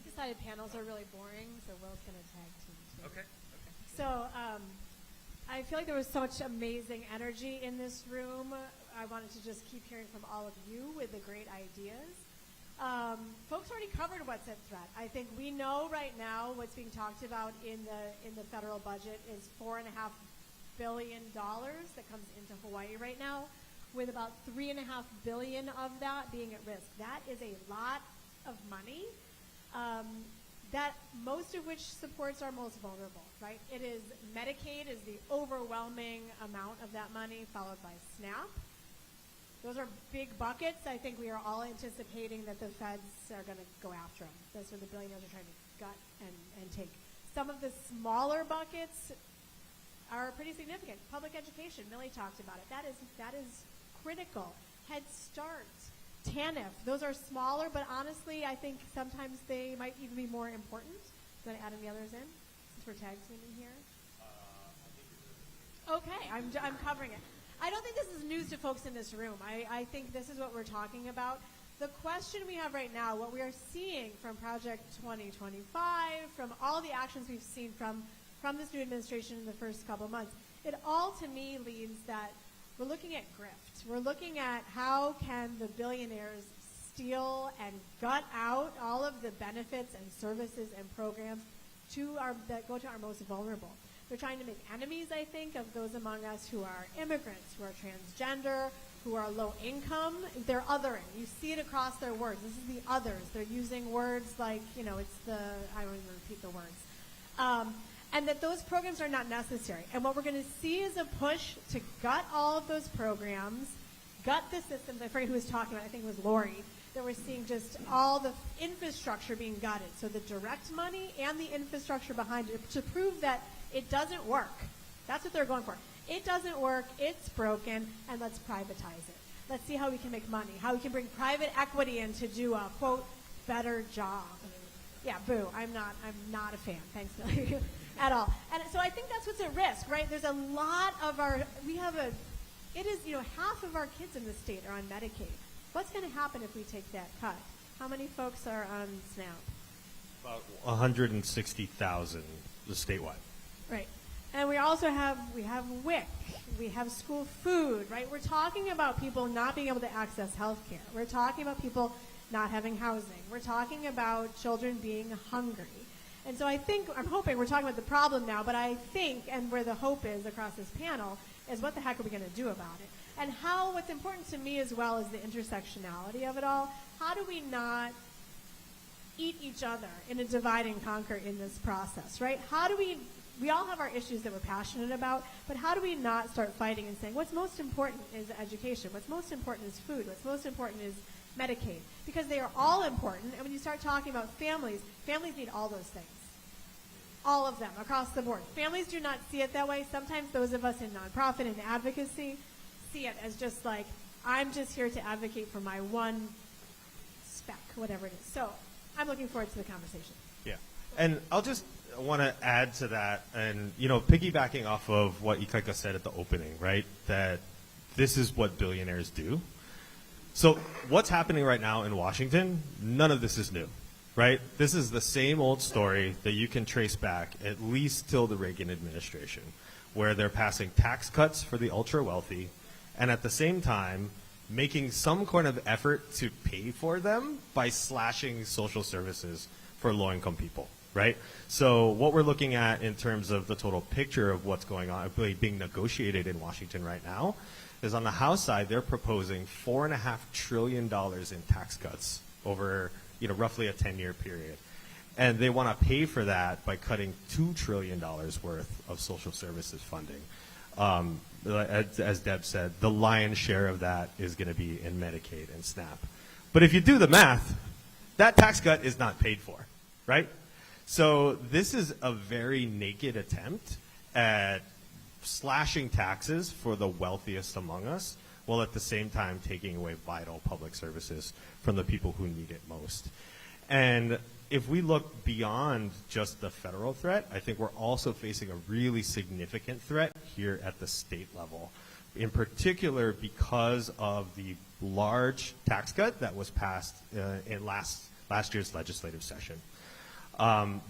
decided panels are really boring, so Will's going to tag team too. Okay. So I feel like there was so much amazing energy in this room. I wanted to just keep hearing from all of you with the great ideas. Folks already covered what's at threat. I think we know right now what's being talked about in the federal budget is $4.5 billion that comes into Hawaii right now, with about $3.5 billion of that being at risk. That is a lot of money, that most of which supports our most vulnerable, right? It is Medicaid is the overwhelming amount of that money, followed by SNAP. Those are big buckets. I think we are all anticipating that the feds are going to go after them. That's what the billionaires are trying to gut and take. Some of the smaller buckets are pretty significant. Public education, Millie talked about it. That is critical. Head Start, TANF, those are smaller, but honestly, I think sometimes they might even be more important. Do you want to add any others in, since we're tag teaming here? Okay, I'm covering it. I don't think this is news to folks in this room. I think this is what we're talking about. The question we have right now, what we are seeing from Project 2025, from all the actions we've seen from this new administration in the first couple of months, it all to me leads that we're looking at grift. We're looking at how can the billionaires steal and gut out all of the benefits and services and programs that go to our most vulnerable. They're trying to make enemies, I think, of those among us who are immigrants, who are transgender, who are low income. They're othering. You see it across their words. This is the others. They're using words like, I don't even repeat the words. And that those programs are not necessary. And what we're going to see is a push to gut all of those programs, gut the systems. I forget who was talking about it. I think it was Lori. That we're seeing just all the infrastructure being gutted. So the direct money and the infrastructure behind it to prove that it doesn't work. That's what they're going for. It doesn't work. It's broken. And let's privatize it. Let's see how we can make money. How we can bring private equity in to do a, quote, better job. Yeah, boo. I'm not a fan. Thanks, Billy. At all. And so I think that's what's at risk, right? There's a lot of half of our kids in the state are on Medicaid. What's going to happen if we take that cut? How many folks are on SNAP? About 160,000 statewide. Right. And we also have WIC. We have school food, right? We're talking about people not being able to access health care. We're talking about people not having housing. We're talking about children being hungry. And so I'm hoping we're talking about the problem now, but I think, and where the hope is across this panel, is what the heck are we going to do about it? And what's important to me as well is the intersectionality of it all. How do we not eat each other in a divide and conquer in this process, right? How do we all have our issues that we're passionate about, but how do we not start fighting and saying what's most important is education, what's most important is food, what's most important is Medicaid, because they are all important. And when you start talking about families need all those things. All of them, across the board. Families do not see it that way. Sometimes those of us in nonprofit and advocacy see it as just like, I'm just here to advocate for my one spec, whatever it is. So I'm looking forward to the conversation. Yeah. And I'll just want to add to that, and, piggybacking off of what Ikaika said at the opening, right, that this is what billionaires do. So what's happening right now in Washington, none of this is new, right? This is the same old story that you can trace back at least till the Reagan administration, where they're passing tax cuts for the ultra wealthy and at the same time making some kind of effort to pay for them by slashing social services for low-income people, right? So what we're looking at in terms of the total picture of what's going on, being negotiated in Washington right now, is on the House side, they're proposing $4.5 trillion in tax cuts over, roughly a 10-year period. And they want to pay for that by cutting $2 trillion worth of social services funding. As Deb said, the lion's share of that is going to be in Medicaid and SNAP. But if you do the math, that tax cut is not paid for, right? So this is a very naked attempt at slashing taxes for the wealthiest among us, while at the same time taking away vital public services from the people who need it most. And if we look beyond just the federal threat, I think we're also facing a really significant threat here at the state level, in particular because of the large tax cut that was passed in last year's legislative session.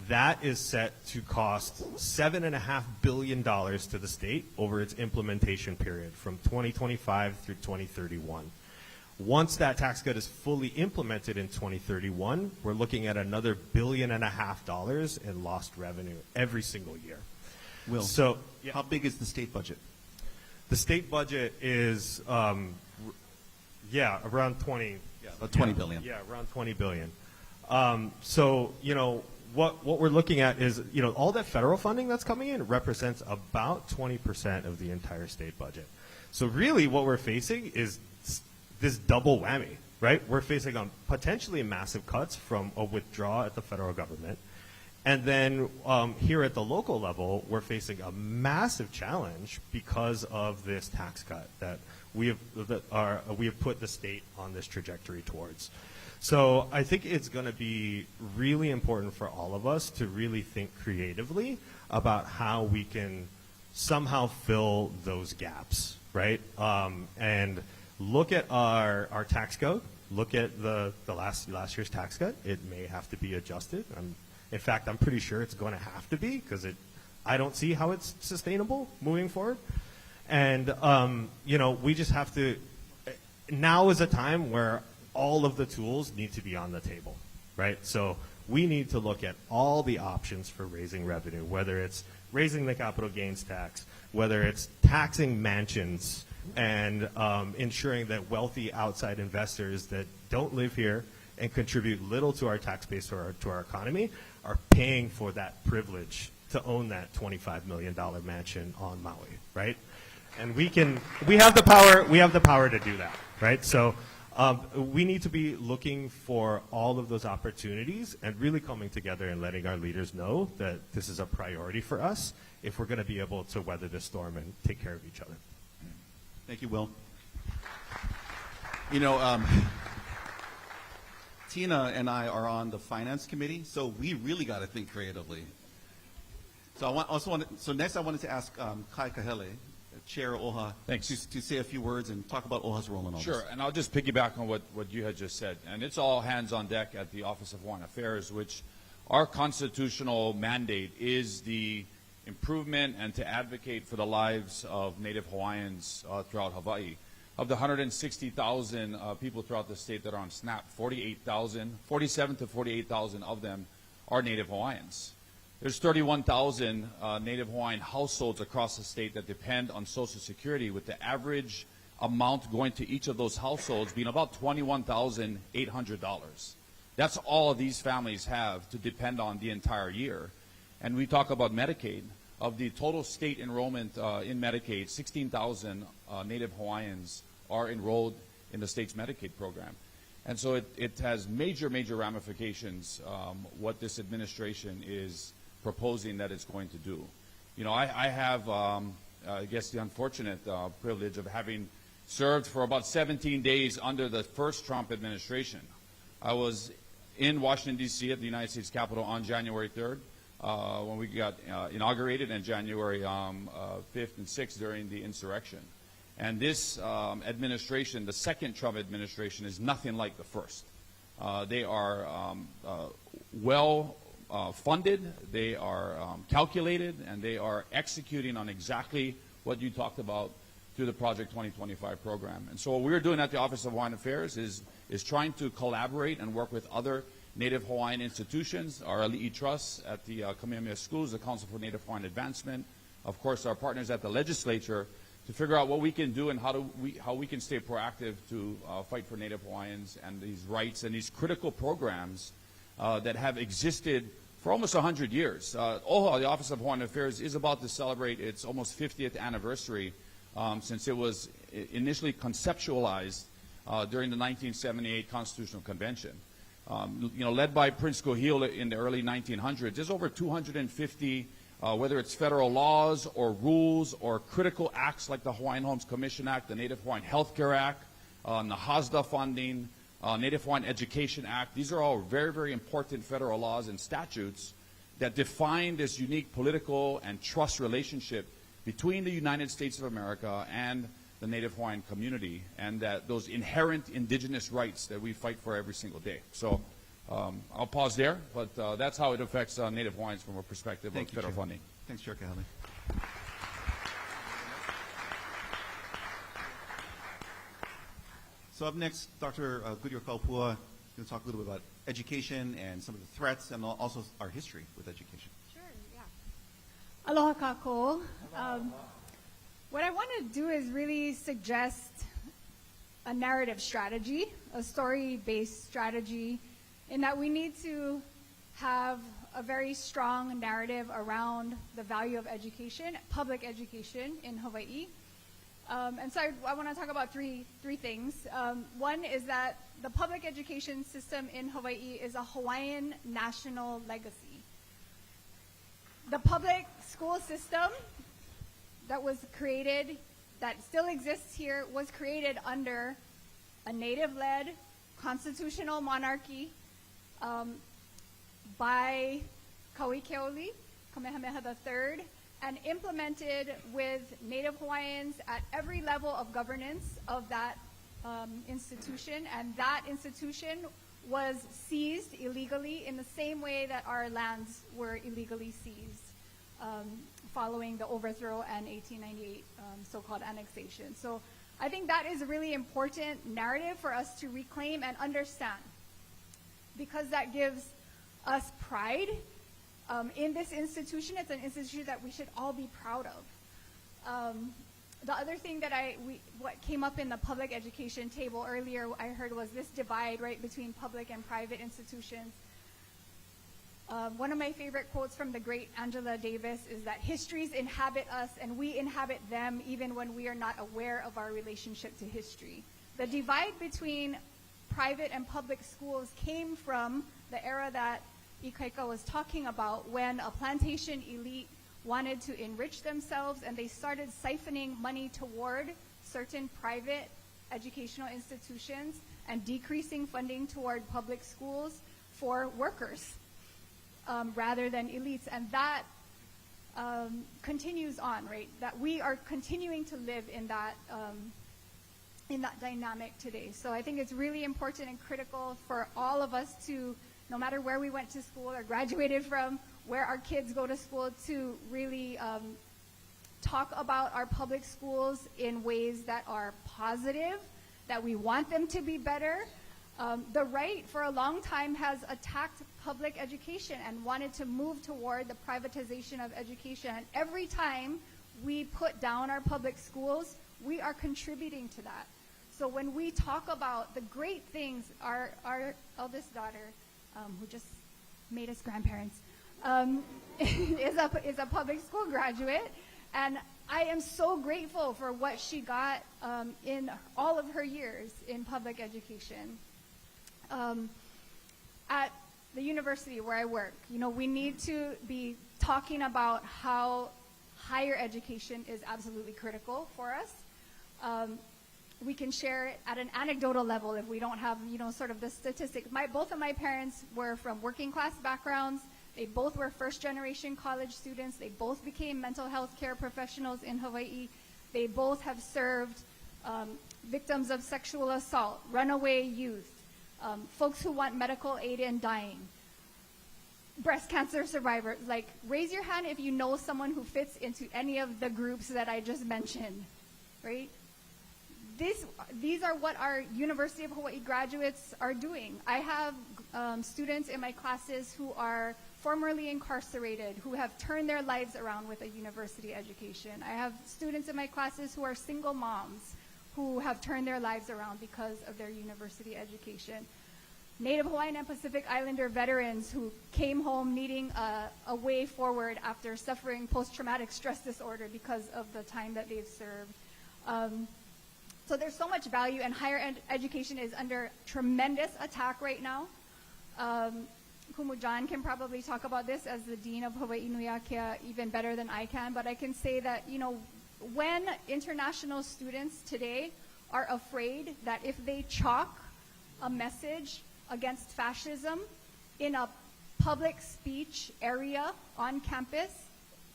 That is set to cost $7.5 billion to the state over its implementation period from 2025 through 2031. Once that tax cut is fully implemented in 2031, we're looking at another $1.5 billion in lost revenue every single year. Will, so how big is the state budget? The state budget is, around 20. Yeah, about 20 billion. Yeah, around 20 billion. What we're looking at is, all that federal funding that's coming in represents about 20% of the entire state budget. So really what we're facing is this double whammy, right? We're facing potentially massive cuts from a withdrawal at the federal government. And then here at the local level, we're facing a massive challenge because of this tax cut that we have put the state on this trajectory towards. So I think it's going to be really important for all of us to really think creatively about how we can somehow fill those gaps, right? And look at our tax code. Look at the last year's tax cut. It may have to be adjusted. In fact, I'm pretty sure it's going to have to be because I don't see how it's sustainable moving forward. And we just have to. Now is a time where all of the tools need to be on the table, right? So we need to look at all the options for raising revenue, whether it's raising the capital gains tax, whether it's taxing mansions and ensuring that wealthy outside investors that don't live here and contribute little to our tax base to our economy are paying for that privilege to own that $25 million mansion on Maui, right? And we have the power to do that, right? So we need to be looking for all of those opportunities and really coming together and letting our leaders know that this is a priority for us if we're going to be able to weather this storm and take care of each other. Thank you, Will. Tina and I are on the finance committee, so we really got to think creatively. So next I wanted to ask Kai Kahele, Chair OHA, to say a few words and talk about OHA's role in all this. Sure, and I'll just piggyback on what you had just said. And it's all hands on deck at the Office of Hawaiian Affairs, which our constitutional mandate is the improvement and to advocate for the lives of Native Hawaiians throughout Hawaii. Of the 160,000 people throughout the state that are on SNAP, 47 to 48,000 of them are Native Hawaiians. There's 31,000 Native Hawaiian households across the state that depend on Social Security, with the average amount going to each of those households being about $21,800. That's all these families have to depend on the entire year. And we talk about Medicaid. Of the total state enrollment in Medicaid, 16,000 Native Hawaiians are enrolled in the state's Medicaid program. And so it has major ramifications what this administration is proposing that it's going to do. I have, I guess, the unfortunate privilege of having served for about 17 days under the first Trump administration, I was in Washington, D.C. at the United States Capitol on January 3rd when we got inaugurated, and January 5th and 6th during the insurrection. And this administration, the second Trump administration, is nothing like the first. They are well funded, they are calculated, and they are executing on exactly what you talked about through the Project 2025 program. And so what we're doing at the Office of Hawaiian Affairs is trying to collaborate and work with other Native Hawaiian institutions, our Ali'i Trust at the Kamehameha Schools, the Council for Native Hawaiian Advancement, of course our partners at the legislature, to figure out what we can do and how we can stay proactive to fight for Native Hawaiians and these rights and these critical programs that have existed for almost 100 years. OHA, the Office of Hawaiian Affairs, is about to celebrate its almost 50th anniversary since it was initially conceptualized during the 1978 Constitutional Convention. Led by Prince Kohil in the early 1900s, there's over 250 whether it's federal laws or rules or critical acts like the Hawaiian Homes Commission Act, the Native Hawaiian Healthcare Act, NAHASDA funding, Native Hawaiian Education Act. These are all very, very important federal laws and statutes that define this unique political and trust relationship between the United States of America and the Native Hawaiian community, and that those inherent indigenous rights that we fight for every single day. So I'll pause there, but that's how it affects Native Hawaiians from a perspective of federal funding. Thanks, Chair Kahale. So up next, Dr. Goodyear Kaupua is going to talk a little bit about education and some of the threats and also our history with education. Sure, yeah. Aloha kako. What I want to do is really suggest a narrative strategy, a story-based strategy, in that we need to have a very strong narrative around the value of education, public education in Hawaii. And so I want to talk about three things. One is that the public education system in Hawaii is a Hawaiian national legacy. The public school system that was created, that still exists here, was created under a Native-led constitutional monarchy by Kauikeoli, Kamehameha III, and implemented with Native Hawaiians at every level of governance of that institution. And that institution was seized illegally in the same way that our lands were illegally seized following the overthrow and 1898 so-called annexation. So I think that is a really important narrative for us to reclaim and understand, because that gives us pride in this institution. It's an institution that we should all be proud of. The other thing that what came up in the public education table earlier, I heard, was this divide, right, between public and private institutions. One of my favorite quotes from the great Angela Davis is that histories inhabit us and we inhabit them even when we are not aware of our relationship to history. The divide between private and public schools came from the era that Ikaika was talking about, when a plantation elite wanted to enrich themselves and they started siphoning money toward certain private educational institutions and decreasing funding toward public schools for workers rather than elites. And that continues on, right? That we are continuing to live in that dynamic today. So I think it's really important and critical for all of us to, no matter where we went to school or graduated from, where our kids go to school, to really talk about our public schools in ways that are positive, that we want them to be better. The right for a long time has attacked public education and wanted to move toward the privatization of education. And every time we put down our public schools, we are contributing to that. So when we talk about the great things, our eldest daughter, who just made us grandparents, is a public school graduate, and I am so grateful for what she got in all of her years in public education. At the university where I work, we need to be talking about how higher education is absolutely critical for us. we can share it at an anecdotal level if we don't have, sort of the statistics. Both of my parents were from working class backgrounds. They both were first-generation college students. They both became mental health care professionals in Hawaii. They both have served victims of sexual assault, runaway youth, folks who want medical aid in dying, breast cancer survivors. Like, raise your hand if you know someone who fits into any of the groups that I just mentioned, right? These are what our University of Hawaii graduates are doing. I have students in my classes who are formerly incarcerated, who have turned their lives around with a university education. I have students in my classes who are single moms who have turned their lives around because of their university education. Native Hawaiian and Pacific Islander veterans who came home needing a way forward after suffering post-traumatic stress disorder because of the time that they've served. So there's so much value, and higher education is under tremendous attack right now. Kumu John can probably talk about this as the Dean of Hawaii Nui Akea even better than I can, but I can say that, when international students today are afraid that if they chalk a message against fascism in a public speech area on campus,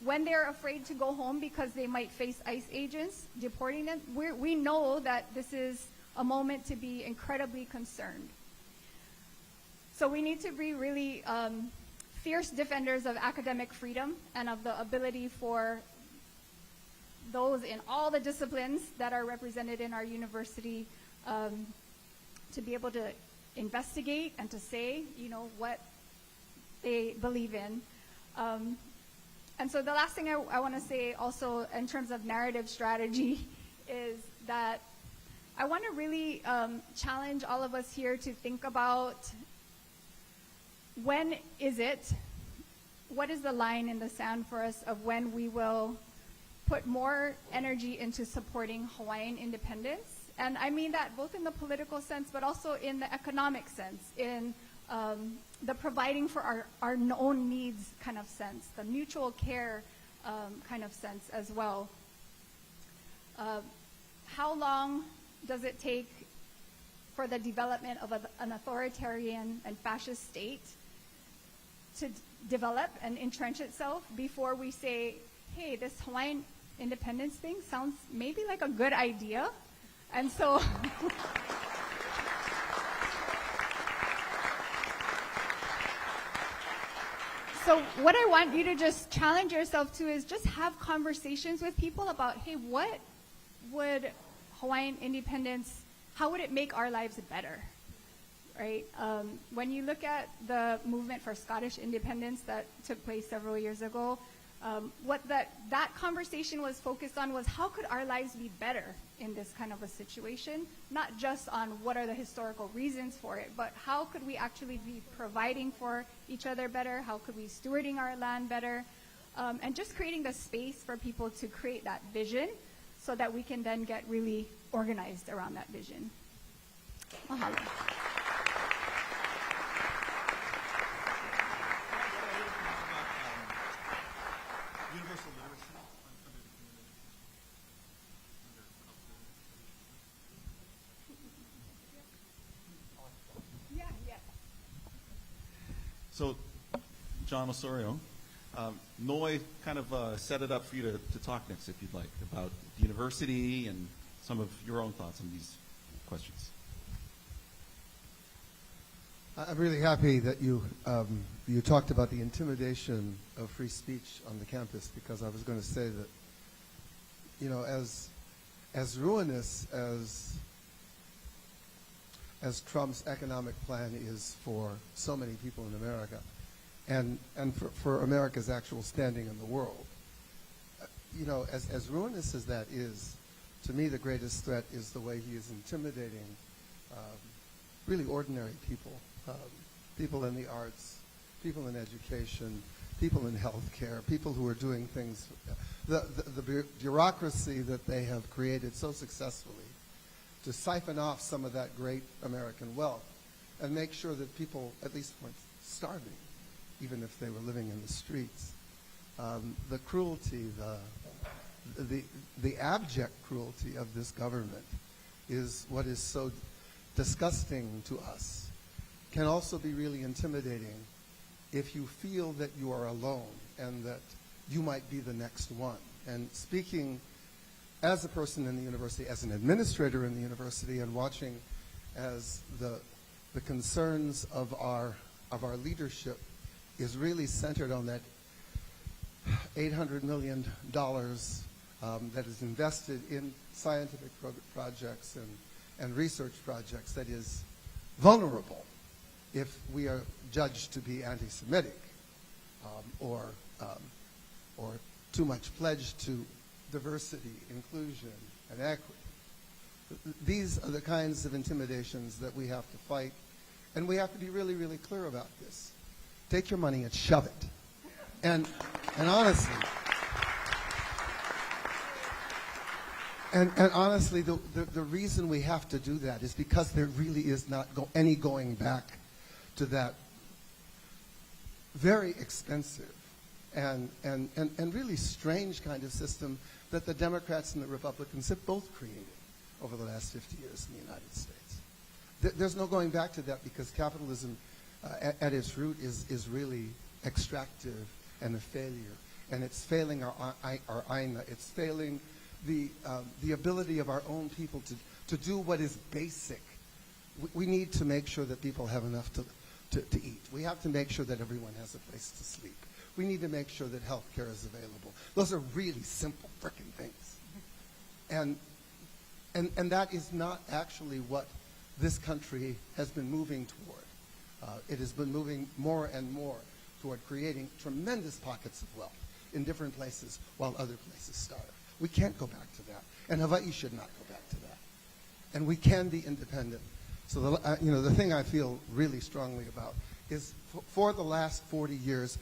when they're afraid to go home because they might face ICE agents deporting them, we know that this is a moment to be incredibly concerned. So we need to be really fierce defenders of academic freedom and of the ability for those in all the disciplines that are represented in our university to be able to investigate and to say, what they believe in. And so the last thing I want to say also in terms of narrative strategy is that I want to really challenge all of us here to think about what is the line in the sand for us of when we will put more energy into supporting Hawaiian independence. And I mean that both in the political sense, but also in the economic sense, in the providing for our own needs kind of sense, the mutual care kind of sense as well. How long does it take for the development of an authoritarian and fascist state to develop and entrench itself before we say, hey, this Hawaiian independence thing sounds maybe like a good idea? And so so what I want you to just challenge yourself to is just have conversations with people about, hey, what would Hawaiian independence, how would it make our lives better, right? When you look at the movement for Scottish independence that took place several years ago, what that conversation was focused on was how could our lives be better in this kind of a situation, not just on what are the historical reasons for it, but how could we actually be providing for each other better, how could we stewarding our land better, and just creating the space for people to create that vision so that we can then get really organized around that vision. Mahalo. Universal literacy. So, John Osorio, Noi kind of set it up for you to talk next, if you'd like, about the university and some of your own thoughts on these questions. I'm really happy that you talked about the intimidation of free speech on the campus, because I was going to say that, as ruinous as Trump's economic plan is for so many people in America, and for America's actual standing in the world, as ruinous as that is, to me the greatest threat is the way he is intimidating really ordinary people. People in the arts, people in education, people in healthcare, people who are doing things, the bureaucracy that they have created so successfully to siphon off some of that great American wealth and make sure that people at least weren't starving, even if they were living in the streets. The cruelty, the abject cruelty of this government is what is so disgusting to us can also be really intimidating if you feel that you are alone and that you might be the next one. And speaking as a person in the university, as an administrator in the university, and watching as the concerns of our leadership is really centered on that $800 million that is invested in scientific projects and research projects that is vulnerable if we are judged to be anti-Semitic or too much pledged to diversity, inclusion, and equity. These are the kinds of intimidations that we have to fight, and we have to be really, really clear about this. Take your money and shove it. And honestly, and honestly, the reason we have to do that is because there really is not any going back to that very expensive and really strange kind of system that the Democrats and the Republicans have both created over the last 50 years in the United States. There's no going back to that because capitalism at its root is really extractive and a failure. And it's failing our AINA. It's failing the ability of our own people to do what is basic. We need to make sure that people have enough to eat. We have to make sure that everyone has a place to sleep. We need to make sure that health care is available. Those are really simple frickin' things. And that is not actually what this country has been moving toward. It has been moving more and more toward creating tremendous pockets of wealth in different places while other places starve. We can't go back to that. And Hawaii should not go back to that. And we can be independent. So the thing I feel really strongly about is for the last 40 years,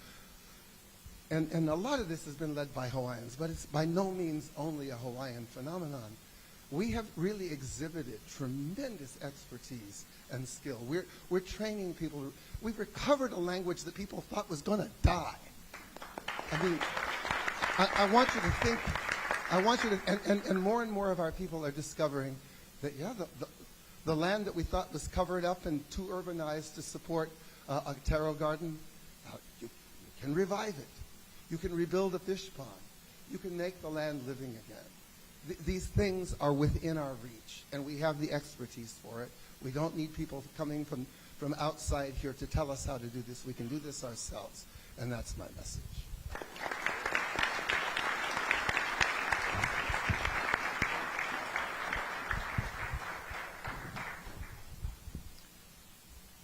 and a lot of this has been led by Hawaiians, but it's by no means only a Hawaiian phenomenon. We have really exhibited tremendous expertise and skill. We're training people. We've recovered a language that people thought was going to die. I mean, I want you to think, and more of our people are discovering that, yeah, the land that we thought was covered up and too urbanized to support a taro garden, you can revive it. You can rebuild a fish pond. You can make the land living again. These things are within our reach, and we have the expertise for it. We don't need people coming from outside here to tell us how to do this. We can do this ourselves, and that's my message.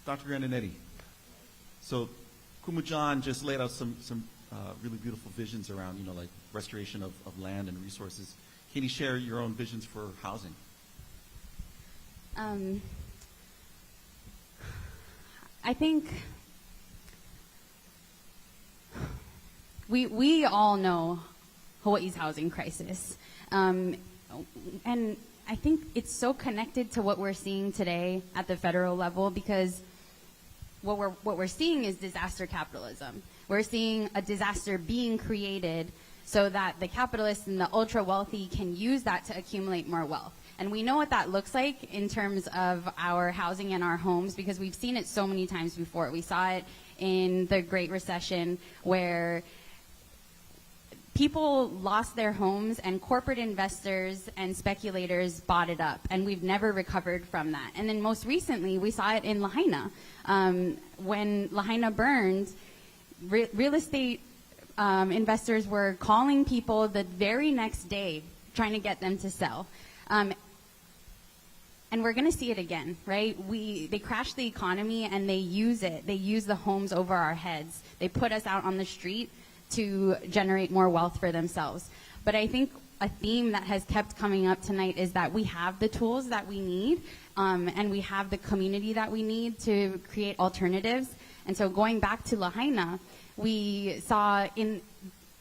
Dr. Grandinetti. So Kumujan just laid out some really beautiful visions around, like restoration of land and resources. Can you share your own visions for housing? I think we all know Hawaii's housing crisis. And I think it's so connected to what we're seeing today at the federal level because what we're seeing is disaster capitalism. We're seeing a disaster being created so that the capitalists and the ultra wealthy can use that to accumulate more wealth. And we know what that looks like in terms of our housing and our homes because we've seen it so many times before. We saw it in the Great Recession where people lost their homes and corporate investors and speculators bought it up, and we've never recovered from that. And then most recently, we saw it in Lahaina. When Lahaina burned, real estate investors were calling people the very next day trying to get them to sell. And we're going to see it again, right? They crash the economy and they use it. They use the homes over our heads. They put us out on the street to generate more wealth for themselves. But I think a theme that has kept coming up tonight is that we have the tools that we need and we have the community that we need to create alternatives. And so going back to Lahaina, we saw in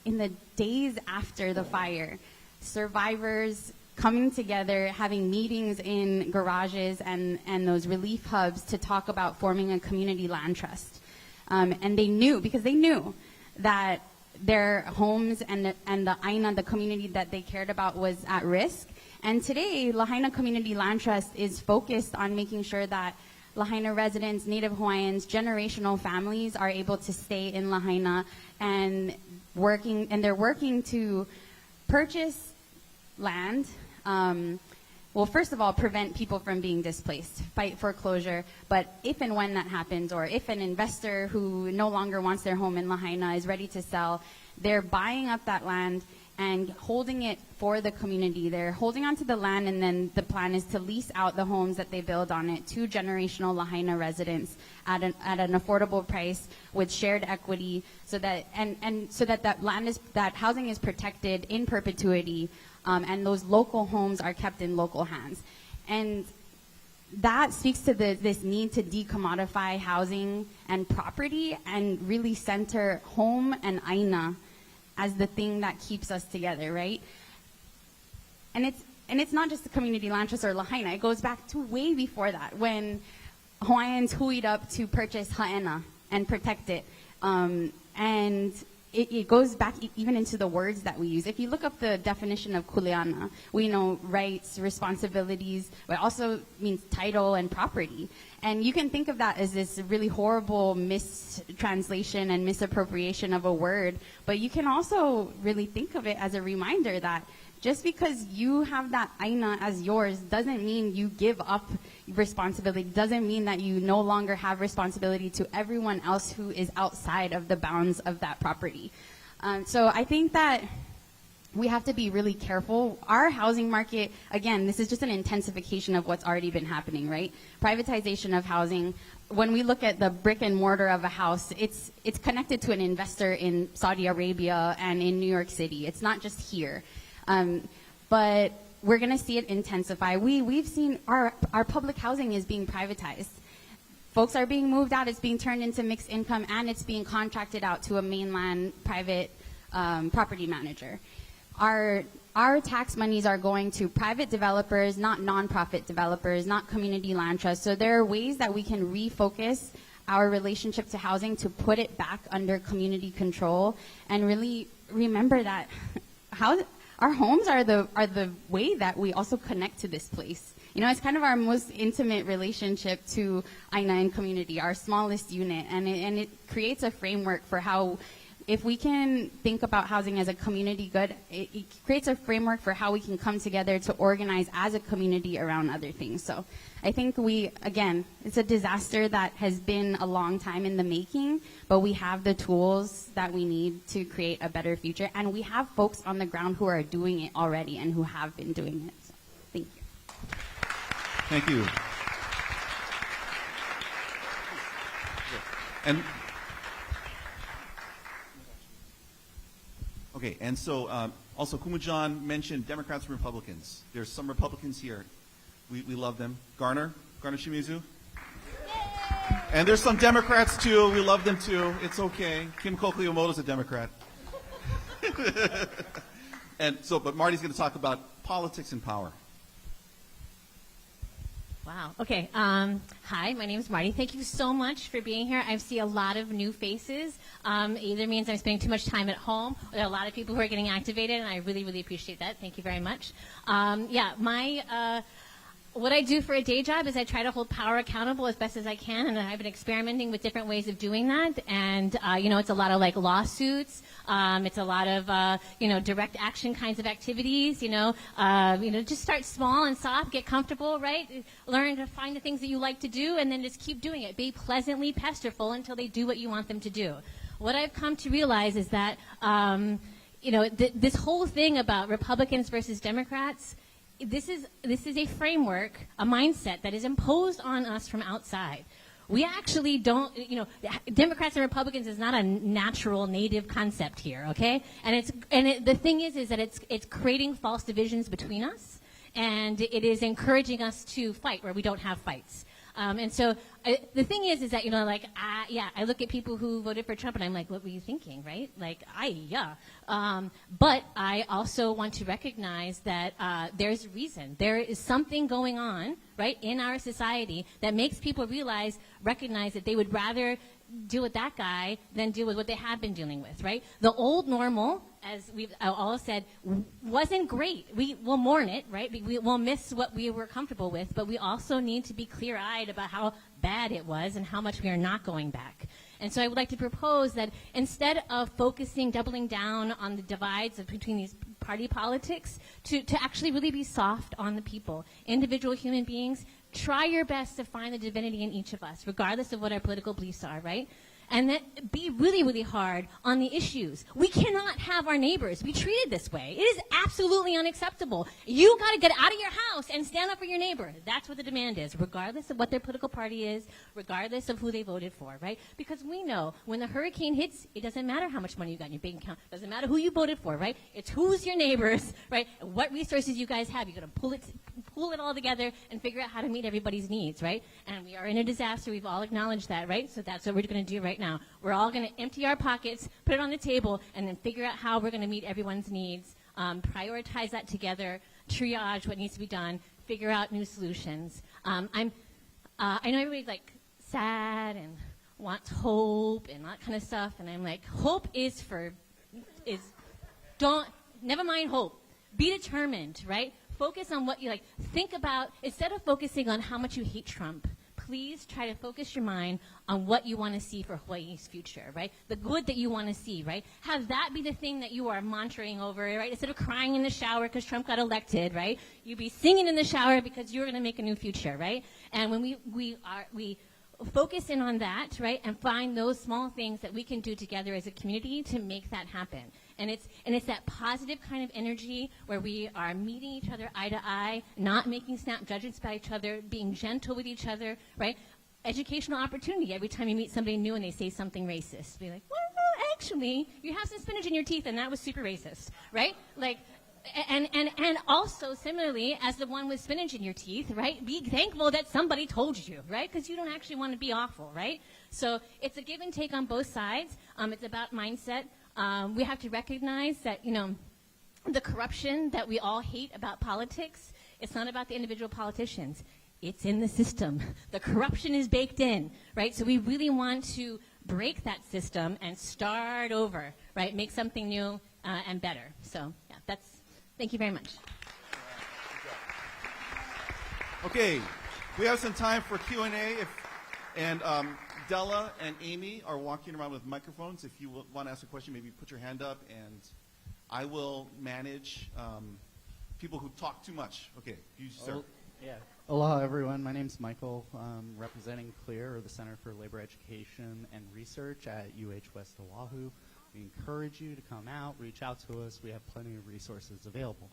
the days after the fire, survivors coming together, having meetings in garages and those relief hubs to talk about forming a community land trust. And they knew that their homes and the AINA, the community that they cared about, was at risk. And today, Lahaina Community Land Trust is focused on making sure that Lahaina residents, Native Hawaiians, generational families are able to stay in Lahaina and they're working to purchase land. Well, first of all, prevent people from being displaced, fight foreclosure. But if and when that happens, or if an investor who no longer wants their home in Lahaina is ready to sell, they're buying up that land and holding it for the community. They're holding onto the land, and then the plan is to lease out the homes that they build on it to generational Lahaina residents at an affordable price with shared equity, so that that housing is protected in perpetuity, and those local homes are kept in local hands. And that speaks to this need to decommodify housing and property and really center home and aina as the thing that keeps us together, right? And it's not just the community land trust or Lahaina. It goes back to way before that, when Hawaiians huied up to purchase ha'ena and protect it. And it goes back even into the words that we use. If you look up the definition of kuleana, we know rights, responsibilities, but it also means title and property. And you can think of that as this really horrible mistranslation and misappropriation of a word, but you can also really think of it as a reminder that just because you have that aina as yours doesn't mean you give up responsibility, doesn't mean that you no longer have responsibility to everyone else who is outside of the bounds of that property. So I think that we have to be really careful. Our housing market, again, this is just an intensification of what's already been happening, right? Privatization of housing. When we look at the brick and mortar of a house, it's connected to an investor in Saudi Arabia and in New York City. It's not just here. But we're going to see it intensify. We've seen our public housing is being privatized. Folks are being moved out. It's being turned into mixed income, and it's being contracted out to a mainland private property manager. Our tax monies are going to private developers, not nonprofit developers, not community land trusts. So there are ways that we can refocus our relationship to housing to put it back under community control, and really remember that our homes are the way that we also connect to this place. You know, it's kind of our most intimate relationship to aina and community, our smallest unit, and it creates a framework for how, if we can think about housing as a community good, it creates a framework for how we can come together to organize as a community around other things. So I think it's a disaster that has been a long time in the making, but we have the tools that we need to create a better future. And we have folks on the ground who are doing it already and who have been doing it. So, thank you. Thank you. And okay, and so also Kumujan mentioned Democrats and Republicans. There's some Republicans here. We love them. Garner Shimizu. And there's some Democrats too. We love them too. It's okay. Kim Kokuyomoto's a Democrat. But Marty's going to talk about politics and power. Wow. Okay. Hi, my name is Marty. Thank you so much for being here. I see a lot of new faces. Either means I'm spending too much time at home, or there are a lot of people who are getting activated, and I really, really appreciate that. Thank you very much. What I do for a day job is I try to hold power accountable as best as I can, and I've been experimenting with different ways of doing that. And it's a lot of like lawsuits. It's a lot of direct action kinds of activities. Just start small and soft, get comfortable, right? Learn to find the things that you like to do, and then just keep doing it. Be pleasantly pesterful until they do what you want them to do. What I've come to realize is that this whole thing about Republicans versus Democrats. This is a framework, a mindset that is imposed on us from outside. We actually don't, Democrats and Republicans is not a natural native concept here, okay? And the thing is that it's creating false divisions between us, and it is encouraging us to fight where we don't have fights. And so the thing is that, I look at people who voted for Trump and I'm like, what were you thinking, right? But I also want to recognize that there's reason. There is something going on, right, in our society that makes people recognize that they would rather deal with that guy than deal with what they have been dealing with, right? The old normal as we've all said, wasn't great. We will mourn it, right? We'll miss what we were comfortable with, but we also need to be clear-eyed about how bad it was and how much we are not going back. And so I would like to propose that instead of doubling down on the divides between these party politics, to actually really be soft on the people, individual human beings. Try your best to find the divinity in each of us, regardless of what our political beliefs are, right? And then be really, really hard on the issues. We cannot have our neighbors be treated this way. It is absolutely unacceptable. You got to get out of your house and stand up for your neighbor. That's what the demand is, regardless of what their political party is, regardless of who they voted for, right? Because we know when the hurricane hits, it doesn't matter how much money you got in your bank account. It doesn't matter who you voted for, right? It's who's your neighbors, right? And what resources you guys have. You're going to pull it all together and figure out how to meet everybody's needs, right? And we are in a disaster. We've all acknowledged that, right? So that's what we're going to do right now. We're all going to empty our pockets, put it on the table, and then figure out how we're going to meet everyone's needs, prioritize that together, triage what needs to be done, figure out new solutions. I know everybody's like sad and wants hope and that kind of stuff, and I'm like, hope never mind hope. Be determined, right? Focus on what you like. Think about, instead of focusing on how much you hate Trump, please try to focus your mind on what you want to see for Hawaii's future, right? The good that you want to see, right? Have that be the thing that you are mantraing over, right? Instead of crying in the shower because Trump got elected, right? You be singing in the shower because you're going to make a new future, right? And when we focus in on that, right, and find those small things that we can do together as a community to make that happen. And it's that positive kind of energy where we are meeting each other eye to eye, not making snap judgments by each other, being gentle with each other, right? Educational opportunity every time you meet somebody new and they say something racist. Be like, well, no, actually, you have some spinach in your teeth and that was super racist, right? Like, and also similarly, as the one with spinach in your teeth, right? Be thankful that somebody told you, right? Because you don't actually want to be awful, right? So it's a give and take on both sides. It's about mindset. We have to recognize that, the corruption that we all hate about politics, it's not about the individual politicians. It's in the system. The corruption is baked in, right? So we really want to break that system and start over, right? Make something new and better. So, yeah, thank you very much. Okay, we have some time for Q&A. And Della and Amy are walking around with microphones. If you want to ask a question, maybe put your hand up, and I will manage people who talk too much. Okay, you, sir. Yeah. Aloha, everyone. My name's Michael, representing CLEAR, or the Center for Labor Education and Research at UH West Oahu. We encourage you to come out, reach out to us. We have plenty of resources available.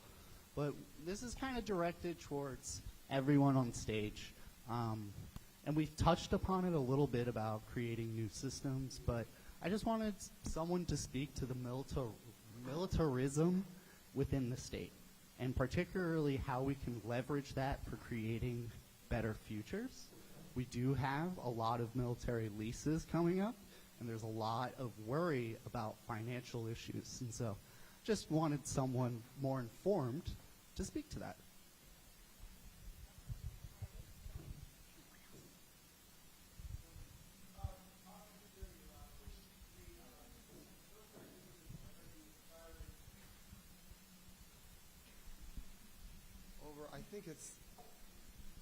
But this is kind of directed towards everyone on stage. And we've touched upon it a little bit about creating new systems, but I just wanted someone to speak to the militarism within the state, and particularly how we can leverage that for creating better futures. We do have a lot of military leases coming up, and there's a lot of worry about financial issues, and so just wanted someone more informed to speak to that. I think it's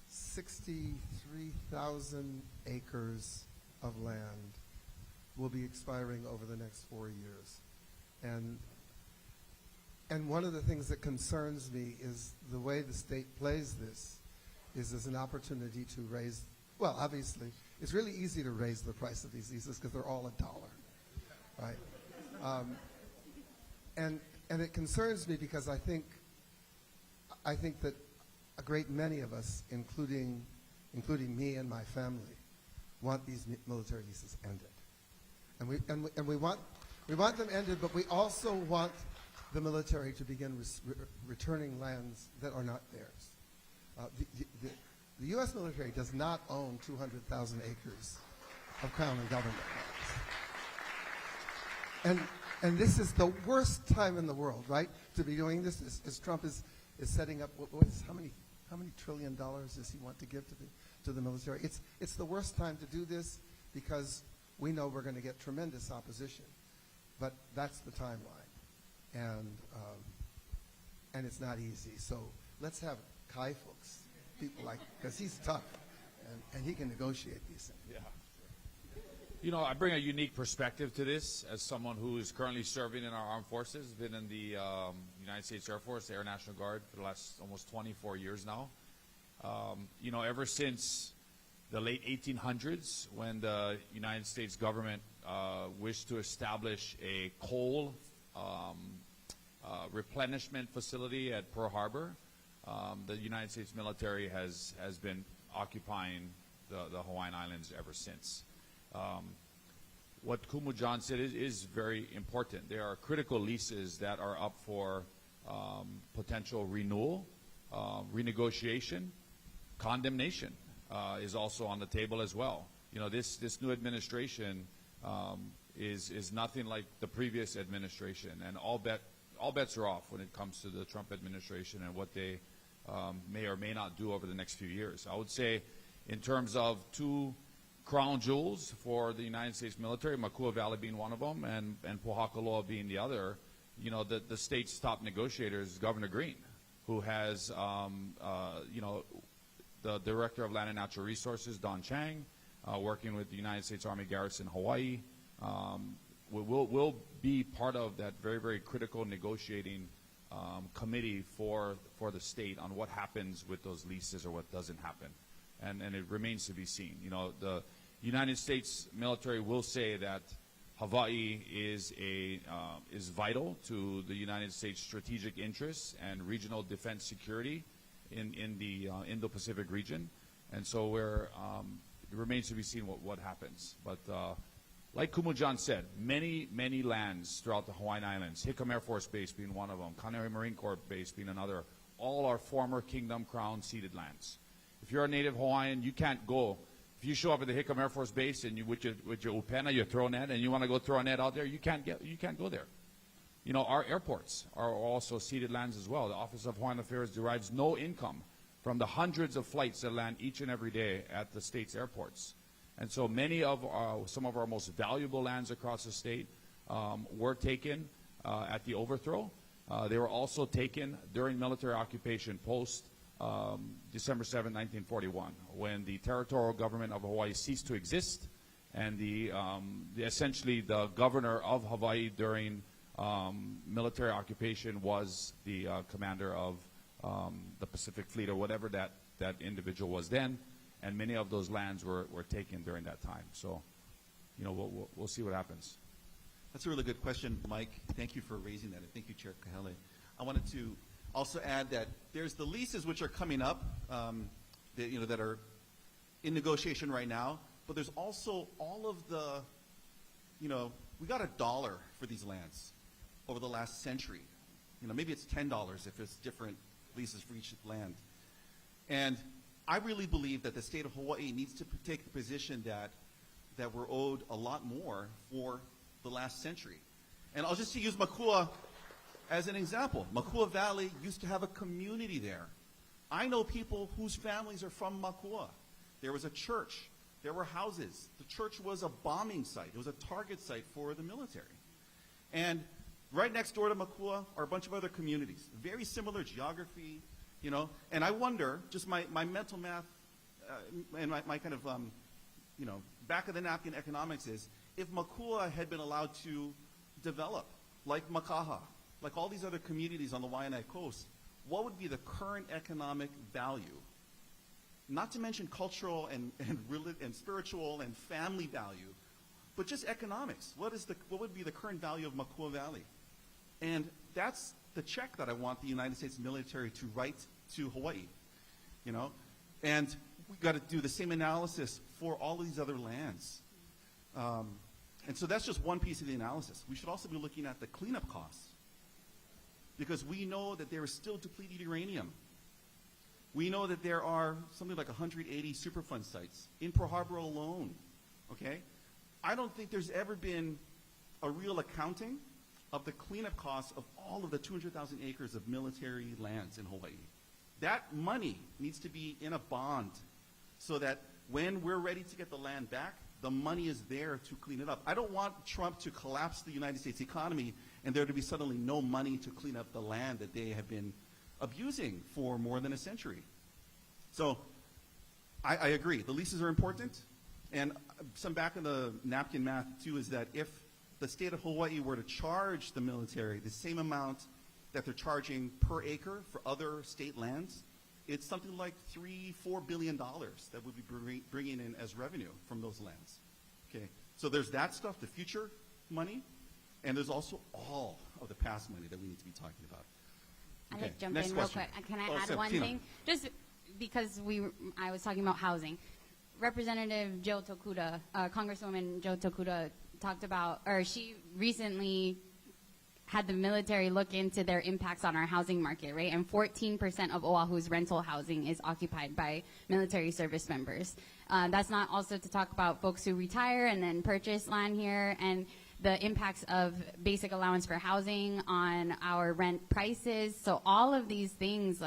63,000 acres of land will be expiring over the next 4 years. And one of the things that concerns me is the way the state plays this is as an opportunity to raise, well, obviously, it's really easy to raise the price of these leases because they're all $1, right? And it concerns me because I think that a great many of us, including me and my family, want these military leases ended, and we want them ended. But we also want the military to begin returning lands that are not theirs. The U.S. military does not own 200,000 acres of Crown and government lands, and this is the worst time in the world, right, to be doing this. As Trump is setting up, how many $1 trillion does he want to give to the military? It's the worst time to do this because we know we're going to get tremendous opposition, but that's the timeline. and it's not easy. So let's have Kai folks, people like, because he's tough, and he can negotiate these things. Yeah. You know, I bring a unique perspective to this as someone who is currently serving in our armed forces, been in the United States Air Force, the Air National Guard, for the last almost 24 years now. You know, ever since the late 1800s, when the United States government wished to establish a coal replenishment facility at Pearl Harbor, the United States military has been occupying the Hawaiian Islands ever since. What Kumu John said is very important. There are critical leases that are up for potential renewal, renegotiation, condemnation is also on the table as well. You know, this new administration is nothing like the previous administration, and all bets are off when it comes to the Trump administration and what they may or may not do over the next few years. I would say, in terms of two crown jewels for the United States military, Makua Valley being one of them, and Pohakaloa being the other, you know, the state's top negotiator is Governor Green, who has, you know, the Director of Land and Natural Resources, Don Chang, working with the United States Army Garrison Hawaii, will be part of that very, very critical negotiating committee for the state on what happens with those leases or what doesn't happen. And it remains to be seen. You know, the United States military will say that Hawaii is vital to the United States' strategic interests and regional defense security in the Indo-Pacific region, and so it remains to be seen what happens. But like Kumujan said, many lands throughout the Hawaiian Islands, Hickam Air Force Base being one of them, Kaneohe Marine Corps Base being another, all are former Kingdom Crown ceded lands. If you're a native Hawaiian, you can't go. If you show up at the Hickam Air Force Base and with your upena, your throw net, and you want to go throw a net out there, you can't go there. You know, our airports are also ceded lands as well. The Office of Hawaiian Affairs derives no income from the hundreds of flights that land each and every day at the state's airports. And so some of our most valuable lands across the state were taken at the overthrow. They were also taken during military occupation post December 7, 1941, when the territorial government of Hawaii ceased to exist, and essentially the governor of Hawaii during military occupation was the commander of the Pacific Fleet, or whatever that individual was then, and many of those lands were taken during that time. So, you know, we'll see what happens. That's a really good question, Mike. Thank you for raising that, and thank you, Chair Kahele. I wanted to also add that there's the leases which are coming up, that are in negotiation right now, but there's also all of the, we got $1 for these lands over the last century. Maybe it's $10 if it's different leases for each land. And I really believe that the state of Hawaii needs to take the position that we're owed a lot more for the last century. And I'll just use Makua as an example. Makua Valley used to have a community there. I know people whose families are from Makua. There was a church. There were houses. The church was a bombing site. It was a target site for the military. And right next door to Makua are a bunch of other communities. Very similar geography, And I wonder, just my mental math and my kind of, back of the napkin economics is, if Makua had been allowed to develop like Makaha, like all these other communities on the Waianae Coast, what would be the current economic value? Not to mention cultural and spiritual and family value, but just economics. What would be the current value of Makua Valley? And that's the check that I want the United States military to write to Hawaii, And we've got to do the same analysis for all of these other lands. And so that's just one piece of the analysis. We should also be looking at the cleanup costs, because we know that there is still depleted uranium. We know that there are something like 180 Superfund sites in Pearl Harbor alone, okay? I don't think there's ever been a real accounting of the cleanup costs of all of the 200,000 acres of military lands in Hawaii. That money needs to be in a bond so that when we're ready to get the land back, the money is there to clean it up. I don't want Trump to collapse the United States economy and there to be suddenly no money to clean up the land that they have been abusing for more than a century. So I agree. The leases are important. And some back in the napkin math, too, is that if the state of Hawaii were to charge the military the same amount that they're charging per acre for other state lands, it's something like $3-4 billion that would be bringing in as revenue from those lands. Okay, so there's that stuff, the future money, and there's also all of the past money that we need to be talking about. I'd Okay, like to jump next in real question. quick. Can I Oh, add Sam, one Tina. thing? Just because I was talking about housing. Representative Joe Tokuda, Congresswoman Joe Tokuda talked about, or she recently had the military look into their impacts on our housing market, right? And 14% of Oahu's rental housing is occupied by military service members. That's not also to talk about folks who retire and then purchase land here, and the impacts of basic allowance for housing on our rent prices. So all of these things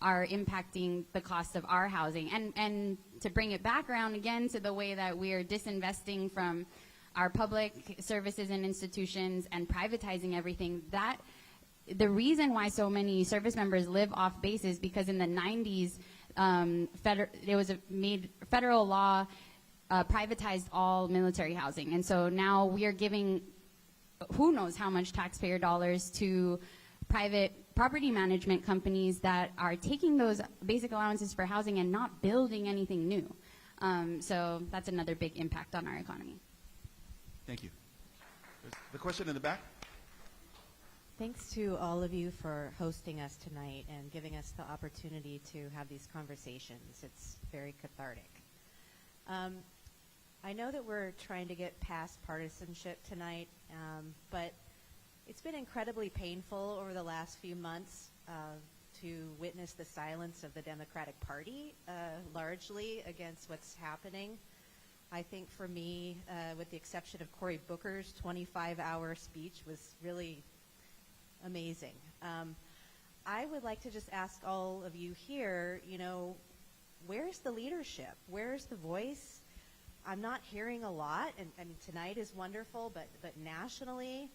are impacting the cost of our housing. And to bring it back around again to the way that we are disinvesting from our public services and institutions and privatizing everything, that the reason why so many service members live off base is because in the 90s, there was federal law privatized all military housing. And so now we are giving who knows how much taxpayer dollars to private property management companies that are taking those basic allowances for housing and not building anything new. So that's another big impact on our economy. Thank you. There's the question in the back. Thanks to all of you for hosting us tonight and giving us the opportunity to have these conversations. It's very cathartic. I know that we're trying to get past partisanship tonight, but it's been incredibly painful over the last few months to witness the silence of the Democratic Party, largely against what's happening. I think for me, with the exception of Cory Booker's 25-hour speech, was really amazing. I would like to just ask all of you here, where's the leadership? Where's the voice? I'm not hearing a lot, and tonight is wonderful, but nationally,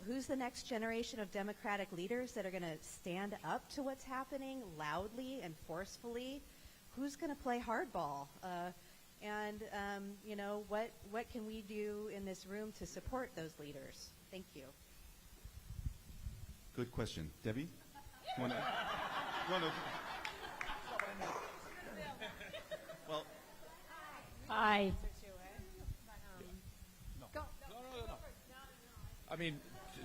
who's the next generation of Democratic leaders that are going to stand up to what's happening loudly and forcefully? Who's going to play hardball? What can we do in this room to support those leaders? Thank you. Good question. Debbie? You wanna- Well, Hi. I mean,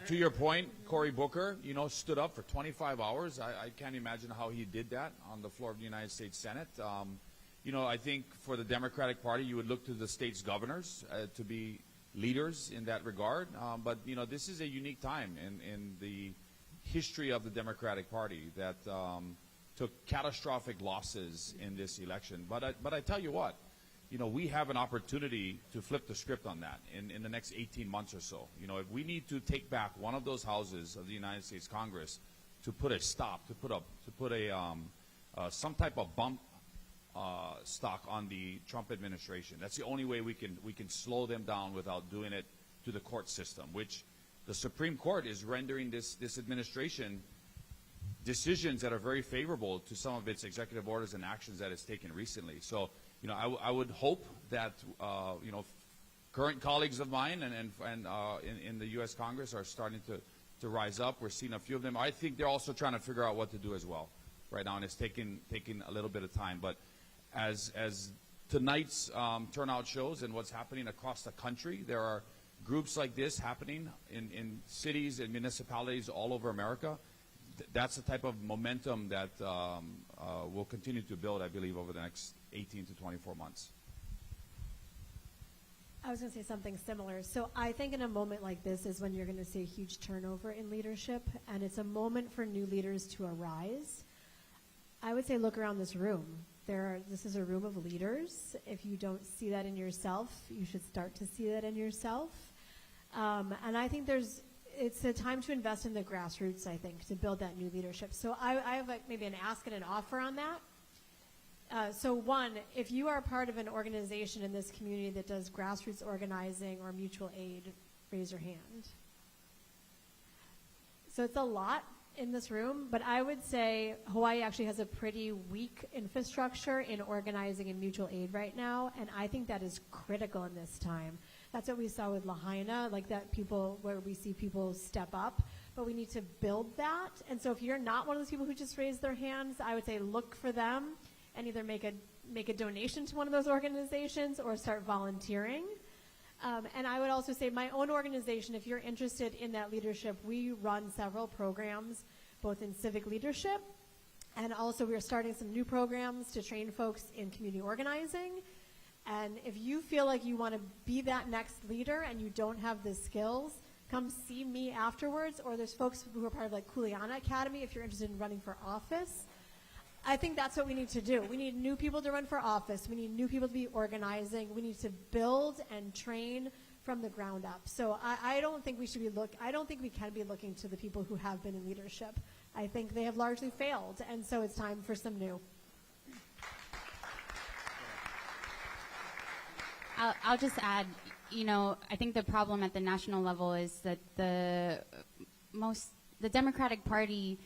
to your point, Cory Booker, stood up for 25 hours. I can't imagine how he did that on the floor of the United States Senate. I think for the Democratic Party, you would look to the state's governors to be leaders in that regard. But this is a unique time in the history of the Democratic Party that took catastrophic losses in this election. But I tell you what, we have an opportunity to flip the script on that in the next 18 months or so. If we need to take back one of those houses of the United States Congress to put a stop, to put some type of bump stock on the Trump administration. That's the only way we can slow them down without doing it to the court system, which the Supreme Court is rendering this administration decisions that are very favorable to some of its executive orders and actions that it's taken recently. So, I would hope that current colleagues of mine and in the U.S. Congress are starting to rise up. We're seeing a few of them. I think they're also trying to figure out what to do as well right now, and it's taking a little bit of time. But as tonight's turnout shows and what's happening across the country, there are groups like this happening in cities and municipalities all over America. That's the type of momentum that will continue to build, I believe, over the next 18 to 24 months. I was going to say something similar. So I think in a moment like this is when you're going to see a huge turnover in leadership, and it's a moment for new leaders to arise. I would say look around this room. This is a room of leaders. If you don't see that in yourself, you should start to see that in yourself. And I think it's a time to invest in the grassroots, I think, to build that new leadership. So I have maybe an ask and an offer on that. So one, if you are part of an organization in this community that does grassroots organizing or mutual aid, raise your hand. So it's a lot in this room, but I would say Hawaii actually has a pretty weak infrastructure in organizing and mutual aid right now, and I think that is critical in this time. That's what we saw with Lahaina, like that people, where we see people step up, but we need to build that. And so if you're not one of those people who just raised their hands, I would say look for them and either make a donation to one of those organizations or start volunteering. And I would also say my own organization, if you're interested in that leadership, we run several programs, both in civic leadership, and also we're starting some new programs to train folks in community organizing. And if you feel like you want to be that next leader and you don't have the skills, come see me afterwards, or there's folks who are part of like Kuleana Academy if you're interested in running for office. I think that's what we need to do. We need new people to run for office. We need new people to be organizing. We need to build and train from the ground up. So I don't think we should be I don't think we can be looking to the people who have been in leadership. I think they have largely failed, and so it's time for some new. I'll just add, I think the problem at the national level is that the Democratic Party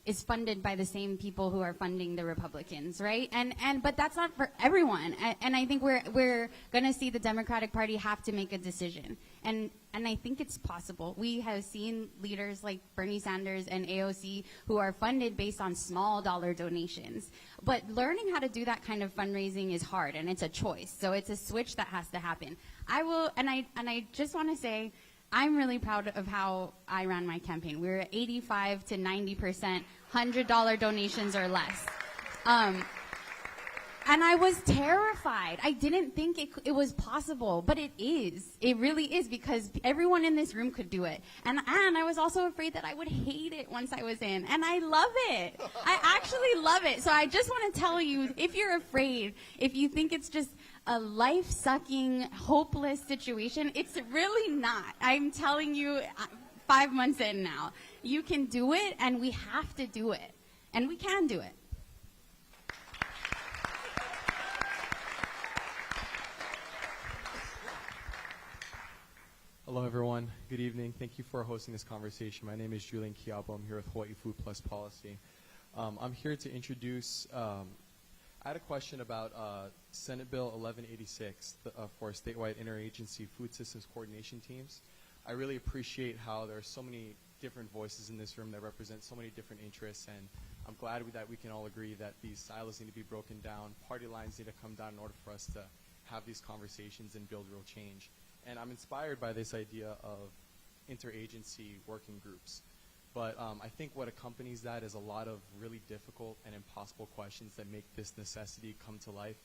is funded by the same people who are funding the Republicans, right? But that's not for everyone. And I think we're going to see the Democratic Party have to make a decision. And I think it's possible. We have seen leaders like Bernie Sanders and AOC who are funded based on small dollar donations. But learning how to do that kind of fundraising is hard, and it's a choice. So it's a switch that has to happen. I just want to say, I'm really proud of how I ran my campaign. We were at 85 to 90%, $100 donations or less. And I was terrified. I didn't think it was possible, but it is. It really is, because everyone in this room could do it. And I was also afraid that I would hate it once I was in. And I love it. I actually love it. So I just want to tell you, if you're afraid, if you think it's just a life-sucking, hopeless situation, it's really not. I'm telling you, 5 months in now, you can do it, and we have to do it. And we can do it. Hello, everyone. Good evening. Thank you for hosting this conversation. My name is Julian Kiabo. I'm here with Hawaii Food Plus Policy. I'm here to introduce, I had a question about Senate Bill 1186 for statewide interagency food systems coordination teams. I really appreciate how there are so many different voices in this room that represent so many different interests, and I'm glad that we can all agree that these silos need to be broken down, party lines need to come down in order for us to have these conversations and build real change. And I'm inspired by this idea of interagency working groups. But I think what accompanies that is a lot of really difficult and impossible questions that make this necessity come to life.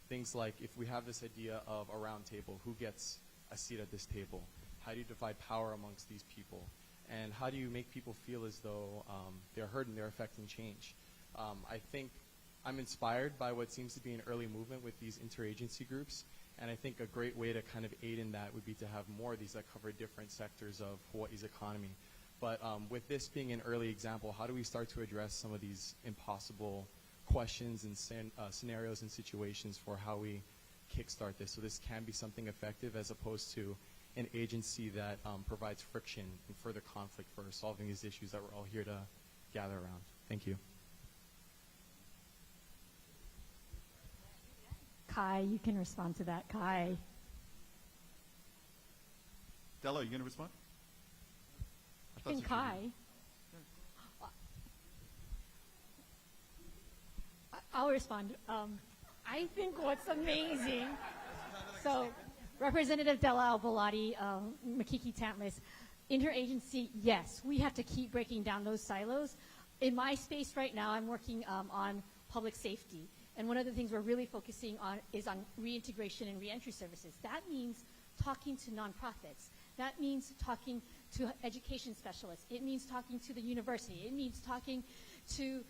Things like, if we have this idea of a round table, who gets a seat at this table? How do you divide power amongst these people? And how do you make people feel as though they're heard and they're affecting change? I think I'm inspired by what seems to be an early movement with these interagency groups. And I think a great way to kind of aid in that would be to have more of these that cover different sectors of Hawaii's economy. But with this being an early example, how do we start to address some of these impossible questions and scenarios and situations for how we kickstart this, so this can be something effective as opposed to an agency that provides friction and further conflict for solving these issues that we're all here to gather around. Thank you. Kai, you can respond to that. Kai. Della, are you going to respond? And Kai. I'll respond. I think what's amazing. So, Representative Della Albalati, Makiki Tantlis, interagency, yes, we have to keep breaking down those silos. In my space right now, I'm working on public safety. And one of the things we're really focusing on is on reintegration and reentry services. That means talking to nonprofits. That means talking to education specialists. It means talking to the university. It means talking to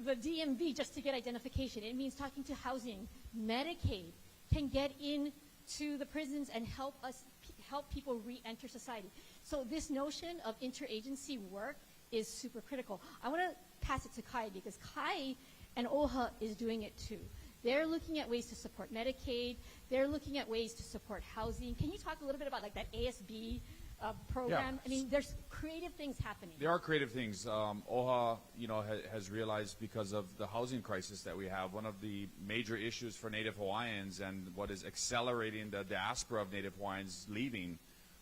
the DMV just to get identification. It means talking to housing. Medicaid can get into the prisons and help people re-enter society. So this notion of interagency work is super critical. I want to pass it to Kai, because Kai and OHA is doing it too. They're looking at ways to support Medicaid. They're looking at ways to support housing. Can you talk a little bit about like that ASB program? Yeah. I mean, there's creative things happening. There are creative things. OHA, has realized because of the housing crisis that we have, one of the major issues for Native Hawaiians and what is accelerating the diaspora of Native Hawaiians leaving,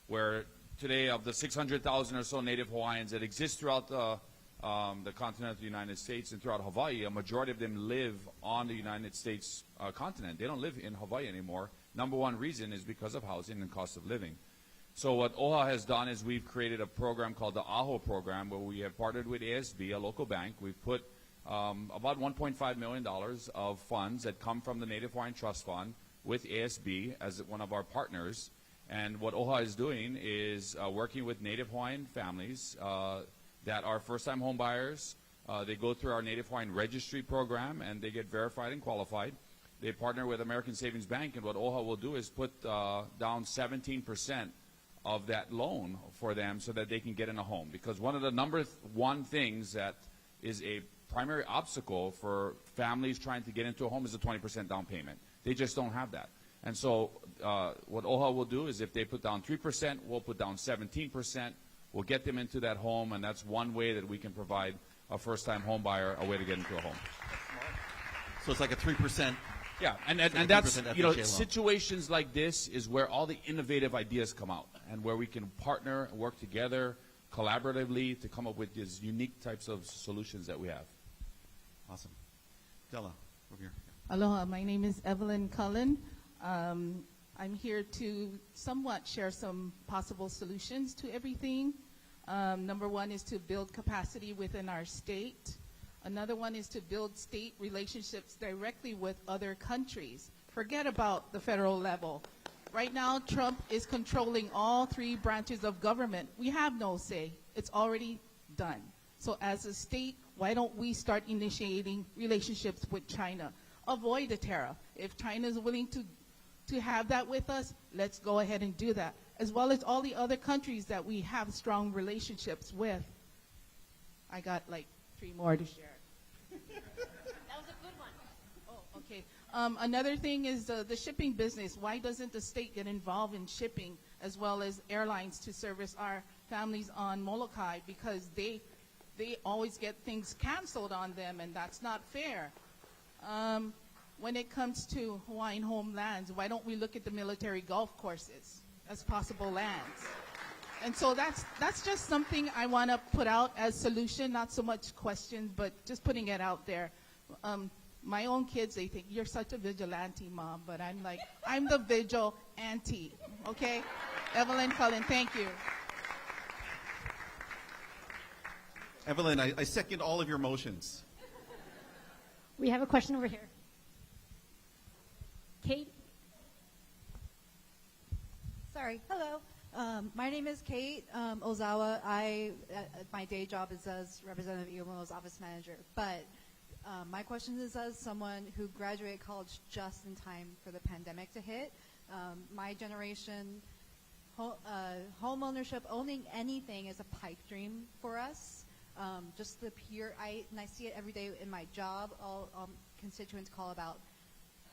where today of the 600,000 or so Native Hawaiians that exist throughout the continent of the United States and throughout Hawaii, a majority of them live on the United States continent. They don't live in Hawaii anymore. Number one reason is because of housing and cost of living. So what OHA has done is we've created a program called the AHO program, where we have partnered with ASB, a local bank. We've put about $1.5 million of funds that come from the Native Hawaiian Trust Fund with ASB as one of our partners. And what OHA is doing is working with Native Hawaiian families that are first-time home buyers. They go through our Native Hawaiian registry program, and they get verified and qualified. They partner with American Savings Bank, and what OHA will do is put down 17% of that loan for them so that they can get in a home. Because one of the number one things that is a primary obstacle for families trying to get into a home is a 20% down payment. They just don't have that. And so what OHA will do is if they put down 3%, we'll put down 17%. We'll get them into that home, and that's one way that we can provide a first-time home buyer a way to get into a home. So it's like a 3%. Yeah, and that's, situations like this is where all the innovative ideas come out and where we can partner and work together collaboratively to come up with these unique types of solutions that we have. Awesome. Della, over here. Aloha, my name is Evelyn Cullen. I'm here to somewhat share some possible solutions to everything. Number one is to build capacity within our state. Another one is to build state relationships directly with other countries. Forget about the federal level. Right now, Trump is controlling all three branches of government. We have no say. It's already done. So as a state, why don't we start initiating relationships with China? Avoid the tariff. If China is willing to have that with us, let's go ahead and do that, as well as all the other countries that we have strong relationships with. I got like 3 more to share. That was a good one. Oh, okay. Another thing is the shipping business. Why doesn't the state get involved in shipping as well as airlines to service our families on Molokai? Because they always get things canceled on them, and that's not fair. When it comes to Hawaiian homelands, why don't we look at the military golf courses as possible lands? And so that's just something I want to put out as solution, not so much questions, but just putting it out there. My own kids, they think, you're such a vigilante, Mom, but I'm like, I'm the vigil auntie, okay? Evelyn Cullen, thank you. Evelyn, I second all of your motions. We have a question over here. Kate? Sorry. Hello. My name is Kate Ozawa. My day job is as Representative Iwamo's office manager. But my question is as someone who graduated college just in time for the pandemic to hit. My generation, home ownership, owning anything is a pipe dream for us. Just the pure, and I see it every day in my job. All constituents call about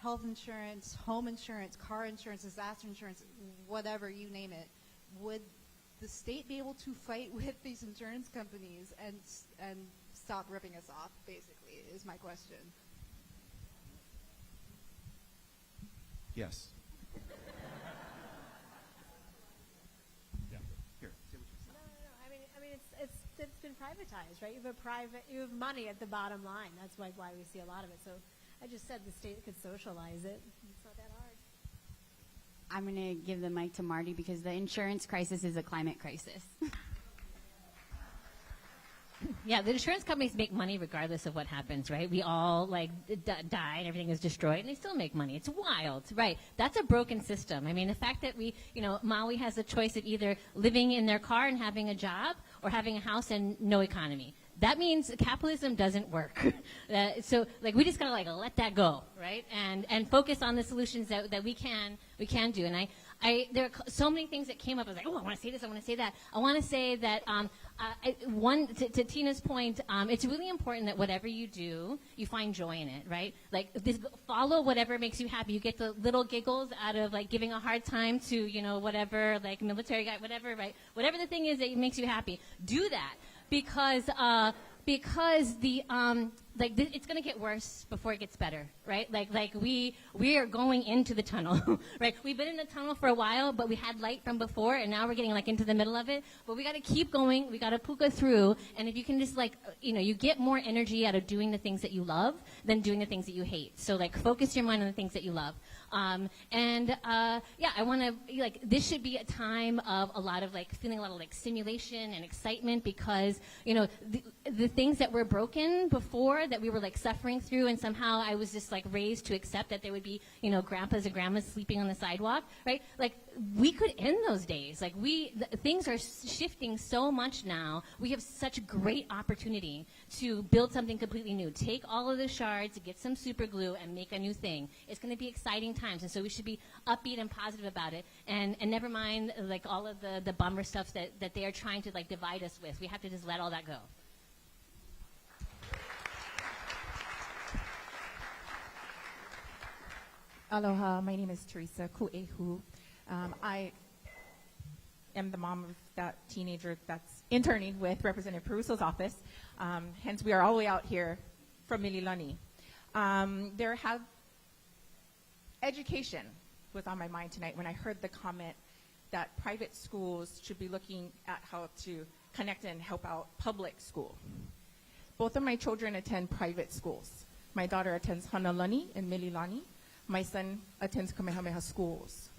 health insurance, home insurance, car insurance, disaster insurance, whatever, you name it. Would the state be able to fight with these insurance companies and stop ripping us off, basically, is my question. Yes. Yeah. Here. No. I mean, it's been privatized, right? You have money at the bottom line. That's why we see a lot of it. So I just said the state could socialize it. It's not that hard. I'm going to give the mic to Marty because the insurance crisis is a climate crisis. Yeah, the insurance companies make money regardless of what happens, right? We all die and everything is destroyed, and they still make money. It's wild, right? That's a broken system. I mean, the fact that Maui has a choice of either living in their car and having a job or having a house and no economy. That means capitalism doesn't work. So we just gotta let that go, right? And focus on the solutions that we can do. And there are so many things that came up. I was like, oh, I want to say this, I want to say that. I want to say that to Tina's point, it's really important that whatever you do, you find joy in it, right? Like follow whatever makes you happy. You get the little giggles out of like giving a hard time to, you know, whatever, like military guy, whatever, right? Whatever the thing is that makes you happy, do that because it's going to get worse before it gets better, right? Like we are going into the tunnel, right? We've been in the tunnel for a while, but we had light from before, and now we're getting like into the middle of it. But we got to keep going. We got to puka through. And if you can just you get more energy out of doing the things that you love than doing the things that you hate. So like focus your mind on the things that you love. I want to this should be a time of a lot of feeling a lot of stimulation and excitement because the things that were broken before that we were suffering through, and somehow I was just raised to accept that there would be grandpas and grandmas sleeping on the sidewalk, right? We could end those days. Things are shifting so much now. We have such a great opportunity to build something completely new. Take all of the shards, get some super glue, and make a new thing. It's going to be exciting times, and so we should be upbeat and positive about it. And never mind all of the bummer stuff that they are trying to divide us with. We have to just let all that go. Aloha, my name is Teresa Ku'ehu. I am the mom of that teenager that's interning with Representative Peruso's office. Hence, we are all the way out here from Mililani. Education was on my mind tonight when I heard the comment that private schools should be looking at how to connect and help out public school. Both of my children attend private schools. My daughter attends Hanalani in Mililani. My son attends Kamehameha schools.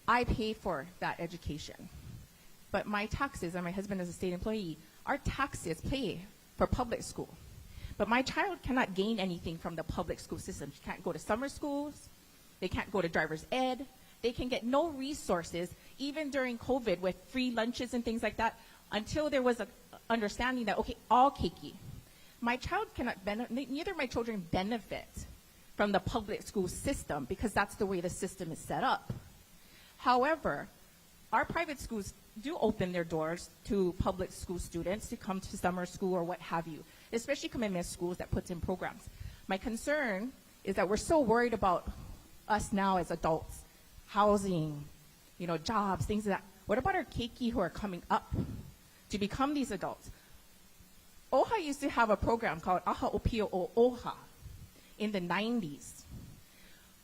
I pay for that education. But my taxes, and my husband is a state employee, our taxes pay for public school. But my child cannot gain anything from the public school system. She can't go to summer schools. They can't go to driver's ed. They can get no resources, even during COVID with free lunches and things like that, until there was an understanding that, okay, all keiki. My child cannot benefit, neither of my children benefit from the public school system because that's the way the system is set up. However, our private schools do open their doors to public school students to come to summer school or what have you, especially Kamehameha schools that puts in programs. My concern is that we're so worried about us now as adults, housing, jobs, things like that. What about our keiki who are coming up to become these adults? OHA used to have a program called Aha Opio o OHA in the 90s,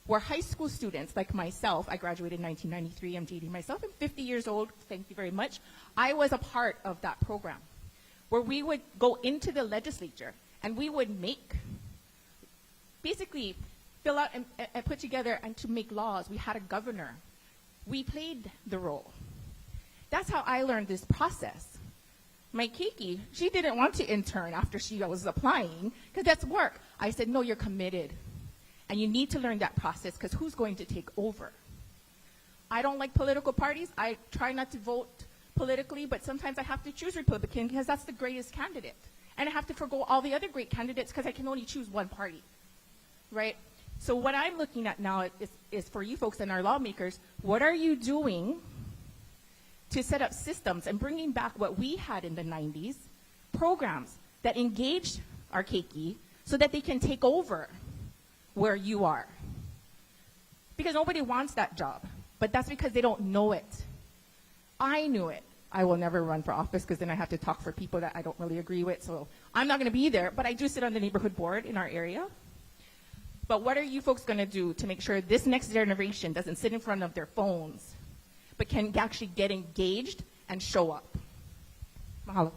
where high school students like myself, I graduated in 1993, I'm dating myself, I'm 50 years old, thank you very much. I was a part of that program, where we would go into the legislature and we would basically fill out and put together and to make laws. We had a governor. We played the role. That's how I learned this process. My keiki, she didn't want to intern after she was applying because that's work. I said, no, you're committed. And you need to learn that process because who's going to take over? I don't like political parties. I try not to vote politically, but sometimes I have to choose Republican because that's the greatest candidate. And I have to forgo all the other great candidates because I can only choose one party, right? So what I'm looking at now is for you folks and our lawmakers, what are you doing to set up systems and bringing back what we had in the 90s, programs that engaged our keiki so that they can take over where you are? Because nobody wants that job, but that's because they don't know it. I knew it. I will never run for office because then I have to talk for people that I don't really agree with, so I'm not going to be there, but I do sit on the neighborhood board in our area. But what are you folks going to do to make sure this next generation doesn't sit in front of their phones, but can actually get engaged and show up? Mahalo.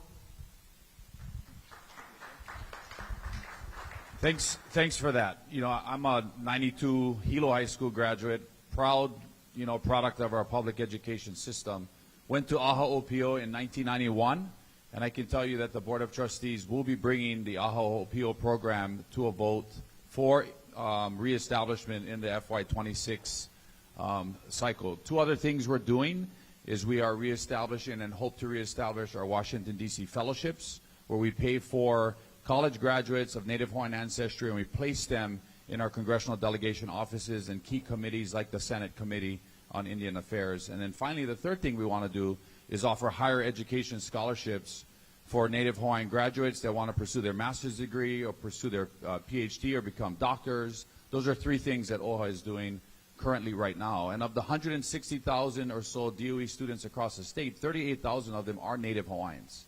Thanks for that. I'm a 92 Hilo High School graduate, proud, product of our public education system. Went to Aha Opio in 1991, and I can tell you that the Board of Trustees will be bringing the Aha Opio program to a vote for reestablishment in the FY26 cycle. Two other things we're doing is we are reestablishing and hope to reestablish our Washington, D.C. fellowships, where we pay for college graduates of Native Hawaiian ancestry and we place them in our congressional delegation offices and key committees like the Senate Committee on Indian affairs. And then finally, the third thing we want to do is offer higher education scholarships for Native Hawaiian graduates that want to pursue their master's degree or pursue their PhD or become doctors. Those are three things that OHA is doing currently right now. And of the 160,000 or so DOE students across the state, 38,000 of them are Native Hawaiians.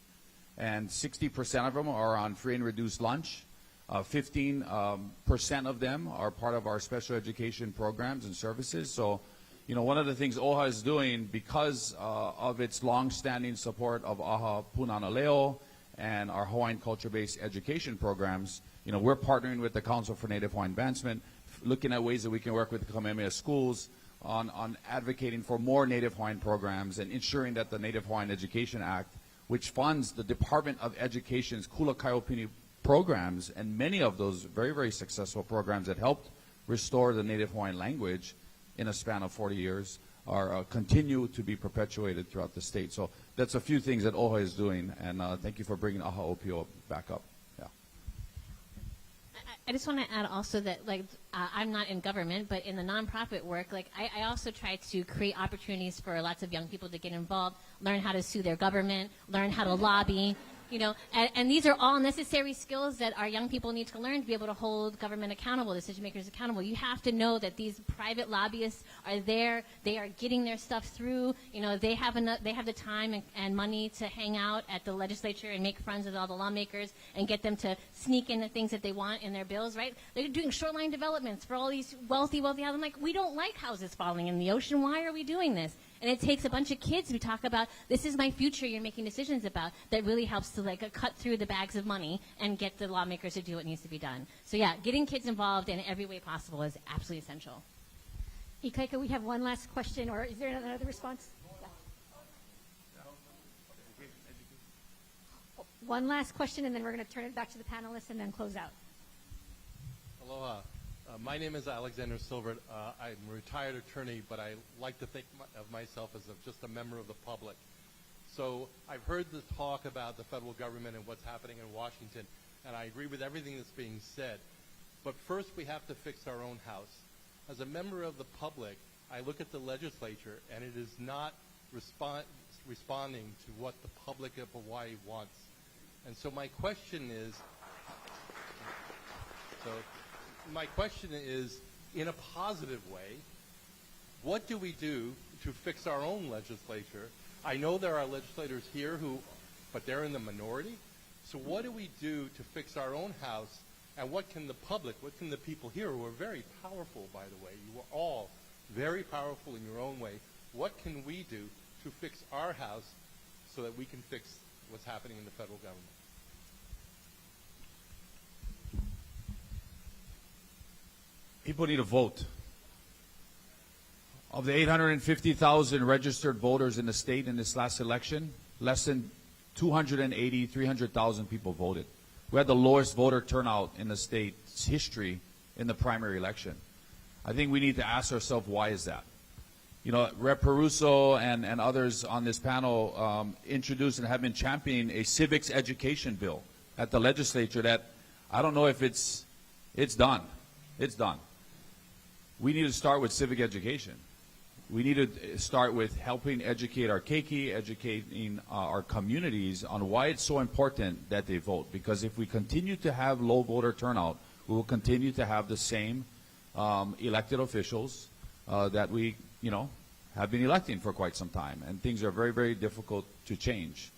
And 60% of them are on free and reduced lunch. 15% of them are part of our special education programs and services. So, you know, one of the things OHA is doing because of its long-standing support of AHA Punana Leo and our Hawaiian culture-based education programs, you know, we're partnering with the Council for Native Hawaiian Advancement, looking at ways that we can work with the Kamehameha schools on advocating for more Native Hawaiian programs and ensuring that the Native Hawaiian Education Act, which funds the Department of Education's Kula Kaiopini programs, and many of those very, very successful programs that helped restore the Native Hawaiian language in a span of 40 years, are continue to be perpetuated throughout the state. So that's a few things that OHA is doing, and thank you for bringing AHA OPO back up. Yeah. I just want to add also that, like, I'm not in government, but in the nonprofit work, like, I also try to create opportunities for lots of young people to get involved, learn how to sue their government, learn how to lobby, you know, and these are all necessary skills that our young people need to learn to be able to hold government accountable, decision makers accountable. You have to know that these private lobbyists are there, they are getting their stuff through, you know, they have the time and money to hang out at the legislature and make friends with all the lawmakers and get them to sneak in the things that they want in their bills, right? They're doing shoreline developments for all these wealthy houses. I'm like, we don't like houses falling in the ocean. Why are we doing this? And it takes a bunch of kids who talk about, this is my future you're making decisions about, that really helps to, like, cut through the bags of money and get the lawmakers to do what needs to be done. So yeah, getting kids involved in every way possible is absolutely essential. Ikaika, we have one last question, or is there another response? Yeah. One last question, and then we're going to turn it back to the panelists and then close out. Aloha. My name is Alexander Silver. I'm a retired attorney, but I like to think of myself as just a member of the public. So I've heard the talk about the federal government and what's happening in Washington, and I agree with everything that's being said. But first, we have to fix our own house. As a member of the public, I look at the legislature, and it is not responding to what the public of Hawaii wants. And so my question is, in a positive way, what do we do to fix our own legislature? I know there are legislators here but they're in the minority. So what do we do to fix our own house? And what can the public, what can the people here, who are very powerful, by the way, you are all very powerful in your own way, what can we do to fix our house so that we can fix what's happening in the federal government? People need to vote. Of the 850,000 registered voters in the state in this last election, less than 300,000 people voted. We had the lowest voter turnout in the state's history in the primary election. I think we need to ask ourselves, why is that? You know, Rep. Peruso and others on this panel introduced and have been championing a civics education bill at the legislature that I don't know if it's done. It's done. We need to start with civic education. We need to start with helping educate our keiki, educating our communities on why it's so important that they vote. Because if we continue to have low voter turnout, we will continue to have the same elected officials that we, have been electing for quite some time. And things are very, very difficult to change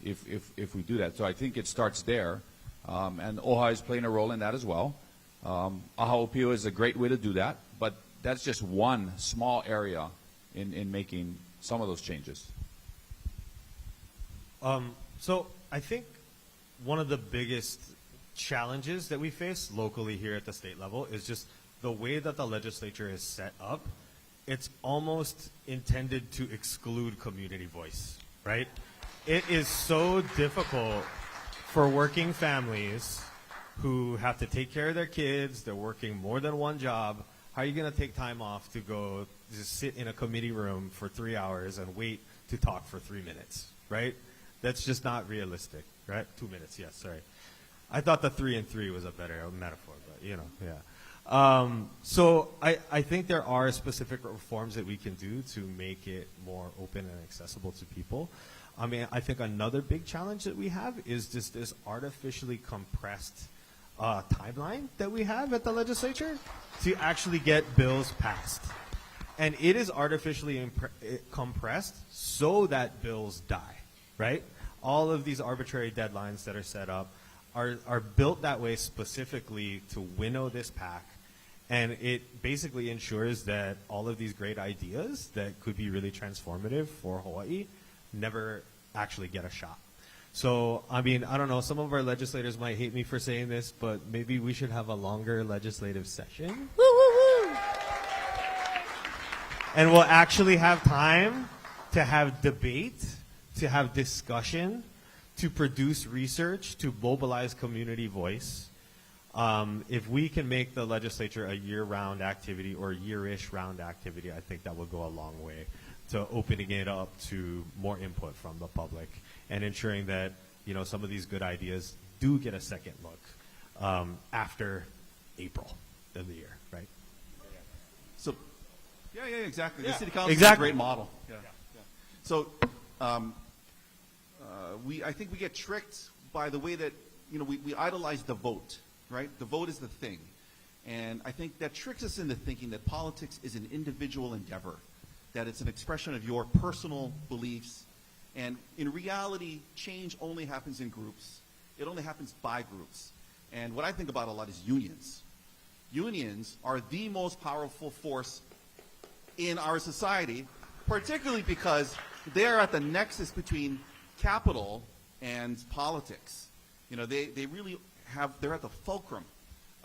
if we do that. So I think it starts there. And OHA is playing a role in that as well. AHA OPO is a great way to do that, but that's just one small area in making some of those changes. So I think one of the biggest challenges that we face locally here at the state level is just the way that the legislature is set up. It's almost intended to exclude community voice, right? It is so difficult for working families who have to take care of their kids, they're working more than one job. How are you going to take time off to go just sit in a committee room for 3 hours and wait to talk for 3 minutes, right? That's just not realistic, right? 2 minutes, yes, sorry. I thought the 3 and 3 was a better metaphor, but yeah. So I think there are specific reforms that we can do to make it more open and accessible to people. I mean, I think another big challenge that we have is just this artificially compressed timeline that we have at the legislature to actually get bills passed. And it is artificially compressed so that bills die, right? All of these arbitrary deadlines that are set up are built that way specifically to winnow this pack. And it basically ensures that all of these great ideas that could be really transformative for Hawaii never actually get a shot. So, I mean, I don't know, some of our legislators might hate me for saying this, but maybe we should have a longer legislative session. Woo, woo, woo. And we'll actually have time to have debate, to have discussion, to produce research, to mobilize community voice. If we can make the legislature a year-round activity or year-ish round activity, I think that will go a long way to opening it up to more input from the public and ensuring that, you know, some of these good ideas do get a second look after April of the year, right? So, yeah, exactly. Yeah. The city council Exactly. is a great model. Yeah. So, I think we get tricked by the way that, you know, we idolize the vote, right? The vote is the thing. And I think that tricks us into thinking that politics is an individual endeavor, that it's an expression of your personal beliefs. And in reality, change only happens in groups. It only happens by groups. And what I think about a lot is unions. Unions are the most powerful force in our society, particularly because they're at the nexus between capital and politics. You know, they really they're at the fulcrum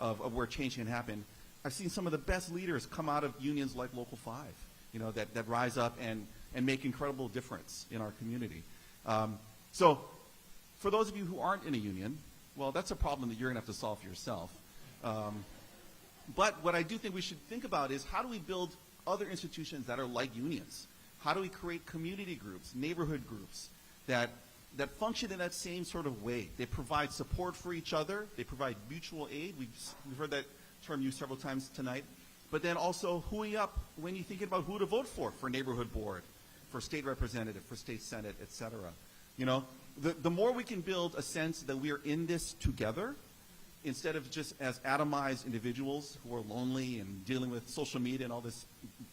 of where change can happen. I've seen some of the best leaders come out of unions like Local 5, you know, that rise up and make incredible difference in our community. So for those of you who aren't in a union, well, that's a problem that you're going to have to solve for yourself. But what I do think we should think about is how do we build other institutions that are like unions? How do we create community groups, neighborhood groups that function in that same sort of way? They provide support for each other. They provide mutual aid. We've heard that term used several times tonight. But then also hooing up when you're thinking about who to vote for neighborhood board, for state representative, for state senate, et cetera. You know, the more we can build a sense that we are in this together, instead of just as atomized individuals who are lonely and dealing with social media and all this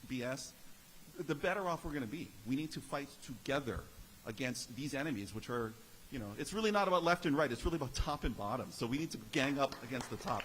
BS, the better off we're going to be. We need to fight together against these enemies, which are, you know, it's really not about left and right. It's really about top and bottom. So we need to gang up against the top.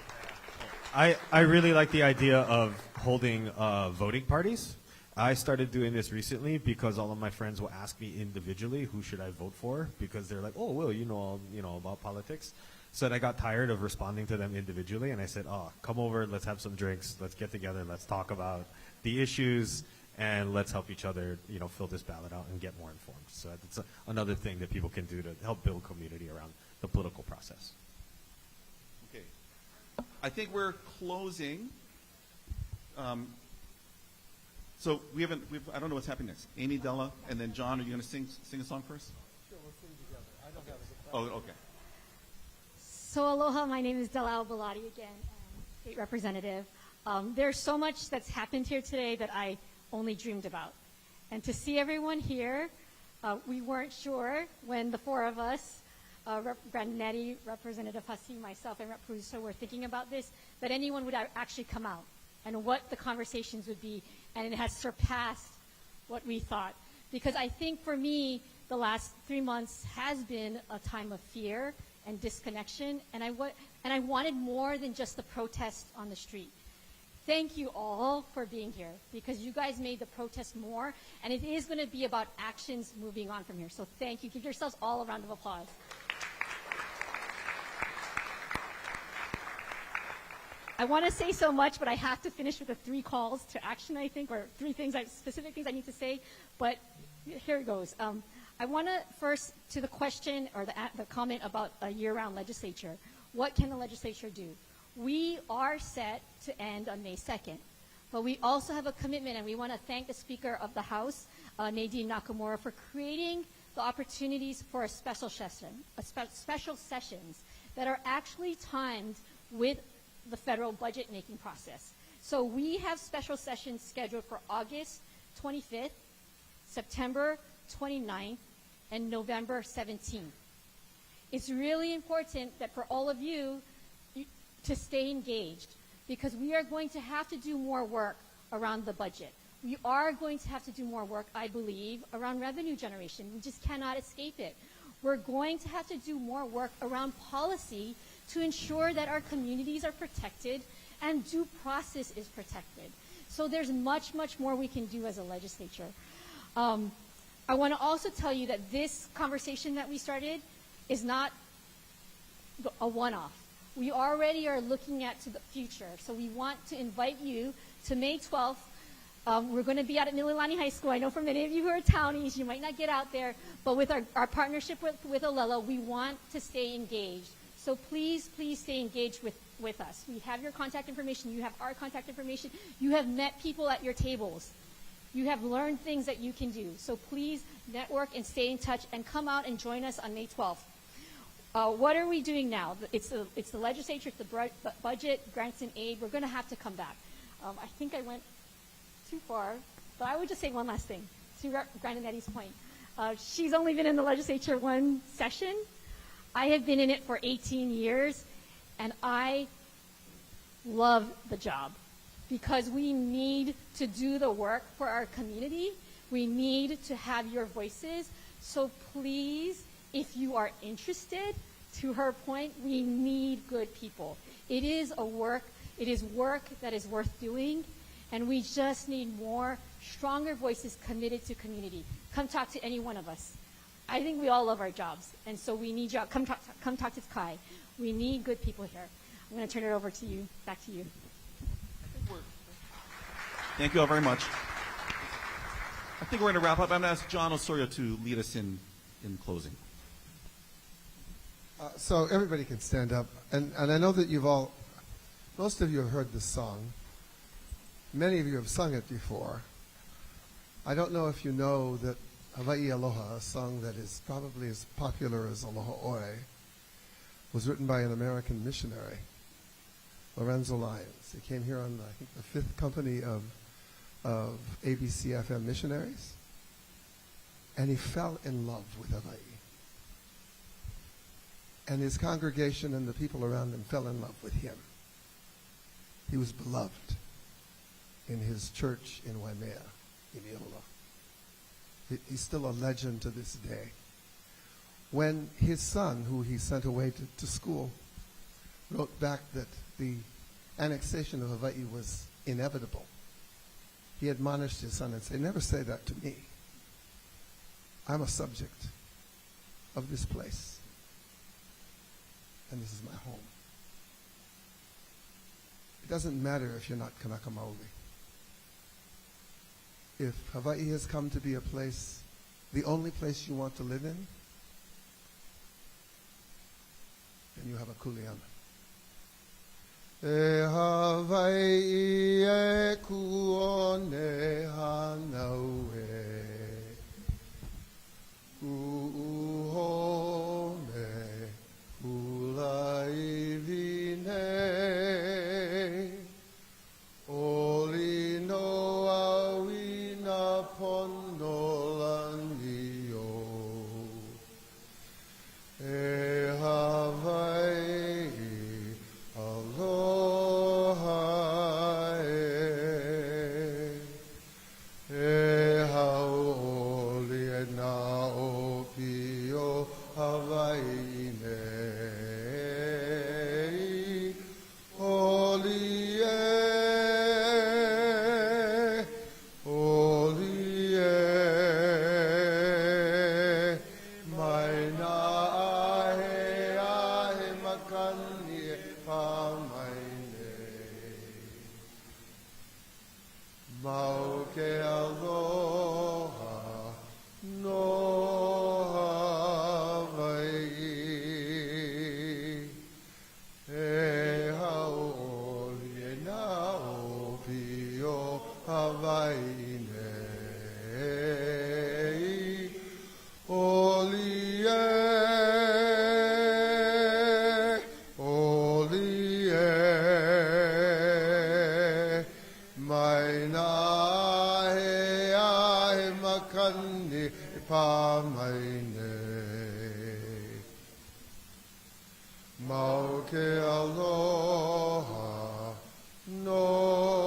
I really like the idea of holding voting parties. I started doing this recently because all of my friends will ask me individually who should I vote for, because they're like, oh, Will, you know about politics. So I got tired of responding to them individually, and I said, oh, come over, let's have some drinks, let's get together, let's talk about the issues, and let's help each other, you know, fill this ballot out and get more informed. So that's another thing that people can do to help build community around the political process. Okay. I think we're closing. So I don't know what's happening next. Amy, Della, and then John, are you going to sing a song first? Sure, we'll sing together. I don't have Oh, okay. So aloha, my name is Della Baladi again, state representative. There's so much that's happened here today that I only dreamed about. And to see everyone here, we weren't sure when the four of us, Rep. Grandinetti, Representative Hussey, myself, and Rep. Pruso were thinking about this, that anyone would actually come out and what the conversations would be. And it has surpassed what we thought. Because I think for me, the last 3 months has been a time of fear and disconnection, and I wanted more than just the protest on the street. Thank you all for being here, because you guys made the protest more, and it is going to be about actions moving on from here. So thank you. Give yourselves all a round of applause. I want to say so much, but I have to finish with the 3 calls to action, I think, or 3 things, specific things I need to say, but here it goes. I want to first, to the question or the comment about a year-round legislature, what can the legislature do? We are set to end on May 2nd, but we also have a commitment, and we want to thank the Speaker of the House, Nadine Nakamura, for creating the opportunities for a special sessions that are actually timed with the federal budget making process. So we have special sessions scheduled for August 25th, September 29th, and November 17th. It's really important that for all of you to stay engaged, because we are going to have to do more work around the budget. We are going to have to do more work, I believe, around revenue generation. We just cannot escape it. We're going to have to do more work around policy to ensure that our communities are protected and due process is protected. So there's much, much more we can do as a legislature. I want to also tell you that this conversation that we started is not a one-off. We already are looking at to the future. So we want to invite you to May 12th. We're going to be out at Mililani High School. I know for many of you who are townies, you might not get out there, but with our partnership with Olelo, we want to stay engaged. So please, please stay engaged with us. We have your contact information. You have our contact information. You have met people at your tables. You have learned things that you can do. So please network and stay in touch and come out and join us on May 12th. What are we doing now? It's the legislature, it's the budget, grants and aid. We're going to have to come back. I think I went too far, but I would just say one last thing to Grandinetta's point. She's only been in the legislature one session. I have been in it for 18 years, and I love the job because we need to do the work for our community. We need to have your voices. So please, if you are interested, to her point, we need good people. It is work that is worth doing, and we just need more stronger voices committed to community. Come talk to any one of us. I think we all love our jobs, and so we need you. Come talk to Kai. We need good people here. I'm going to turn it over to you, back to you. Thank you all very much. I think we're going to wrap up. I'm going to ask John Osorio to lead us in closing. So everybody can stand up. And I know that most of you have heard this song. Many of you have sung it before. I don't know if you know that Hawai'i Aloha, a song that is probably as popular as Aloha Oe, was written by an American missionary, Lorenzo Lyons. He came here on, I think, the 5th company of ABC-FM missionaries, and he fell in love with Hawaii. And his congregation and the people around him fell in love with him. He was beloved in his church in Waimea, in Iola. He's still a legend to this day. When his son, who he sent away to school, wrote back that the annexation of Hawaii was inevitable, he admonished his son and said, "Never say that to me. I'm a subject of this place, and this is my home. It doesn't matter if you're not Kanaka Maoli. If Hawaii has come to be a place, the only place you want to live in, then you have a Kuleana. E Hawaii e kuone hanaue, kuuhome kulai vine, oli no awina ponolanio, e Hawaii aloha e haoli e na o pio Hawaii nei oli e mai na ahe makani e pamai nei mau ke aloha no Hawaii e haoli e na o pio Hawaii nei oli e kani pamaine. Mau ke aloha no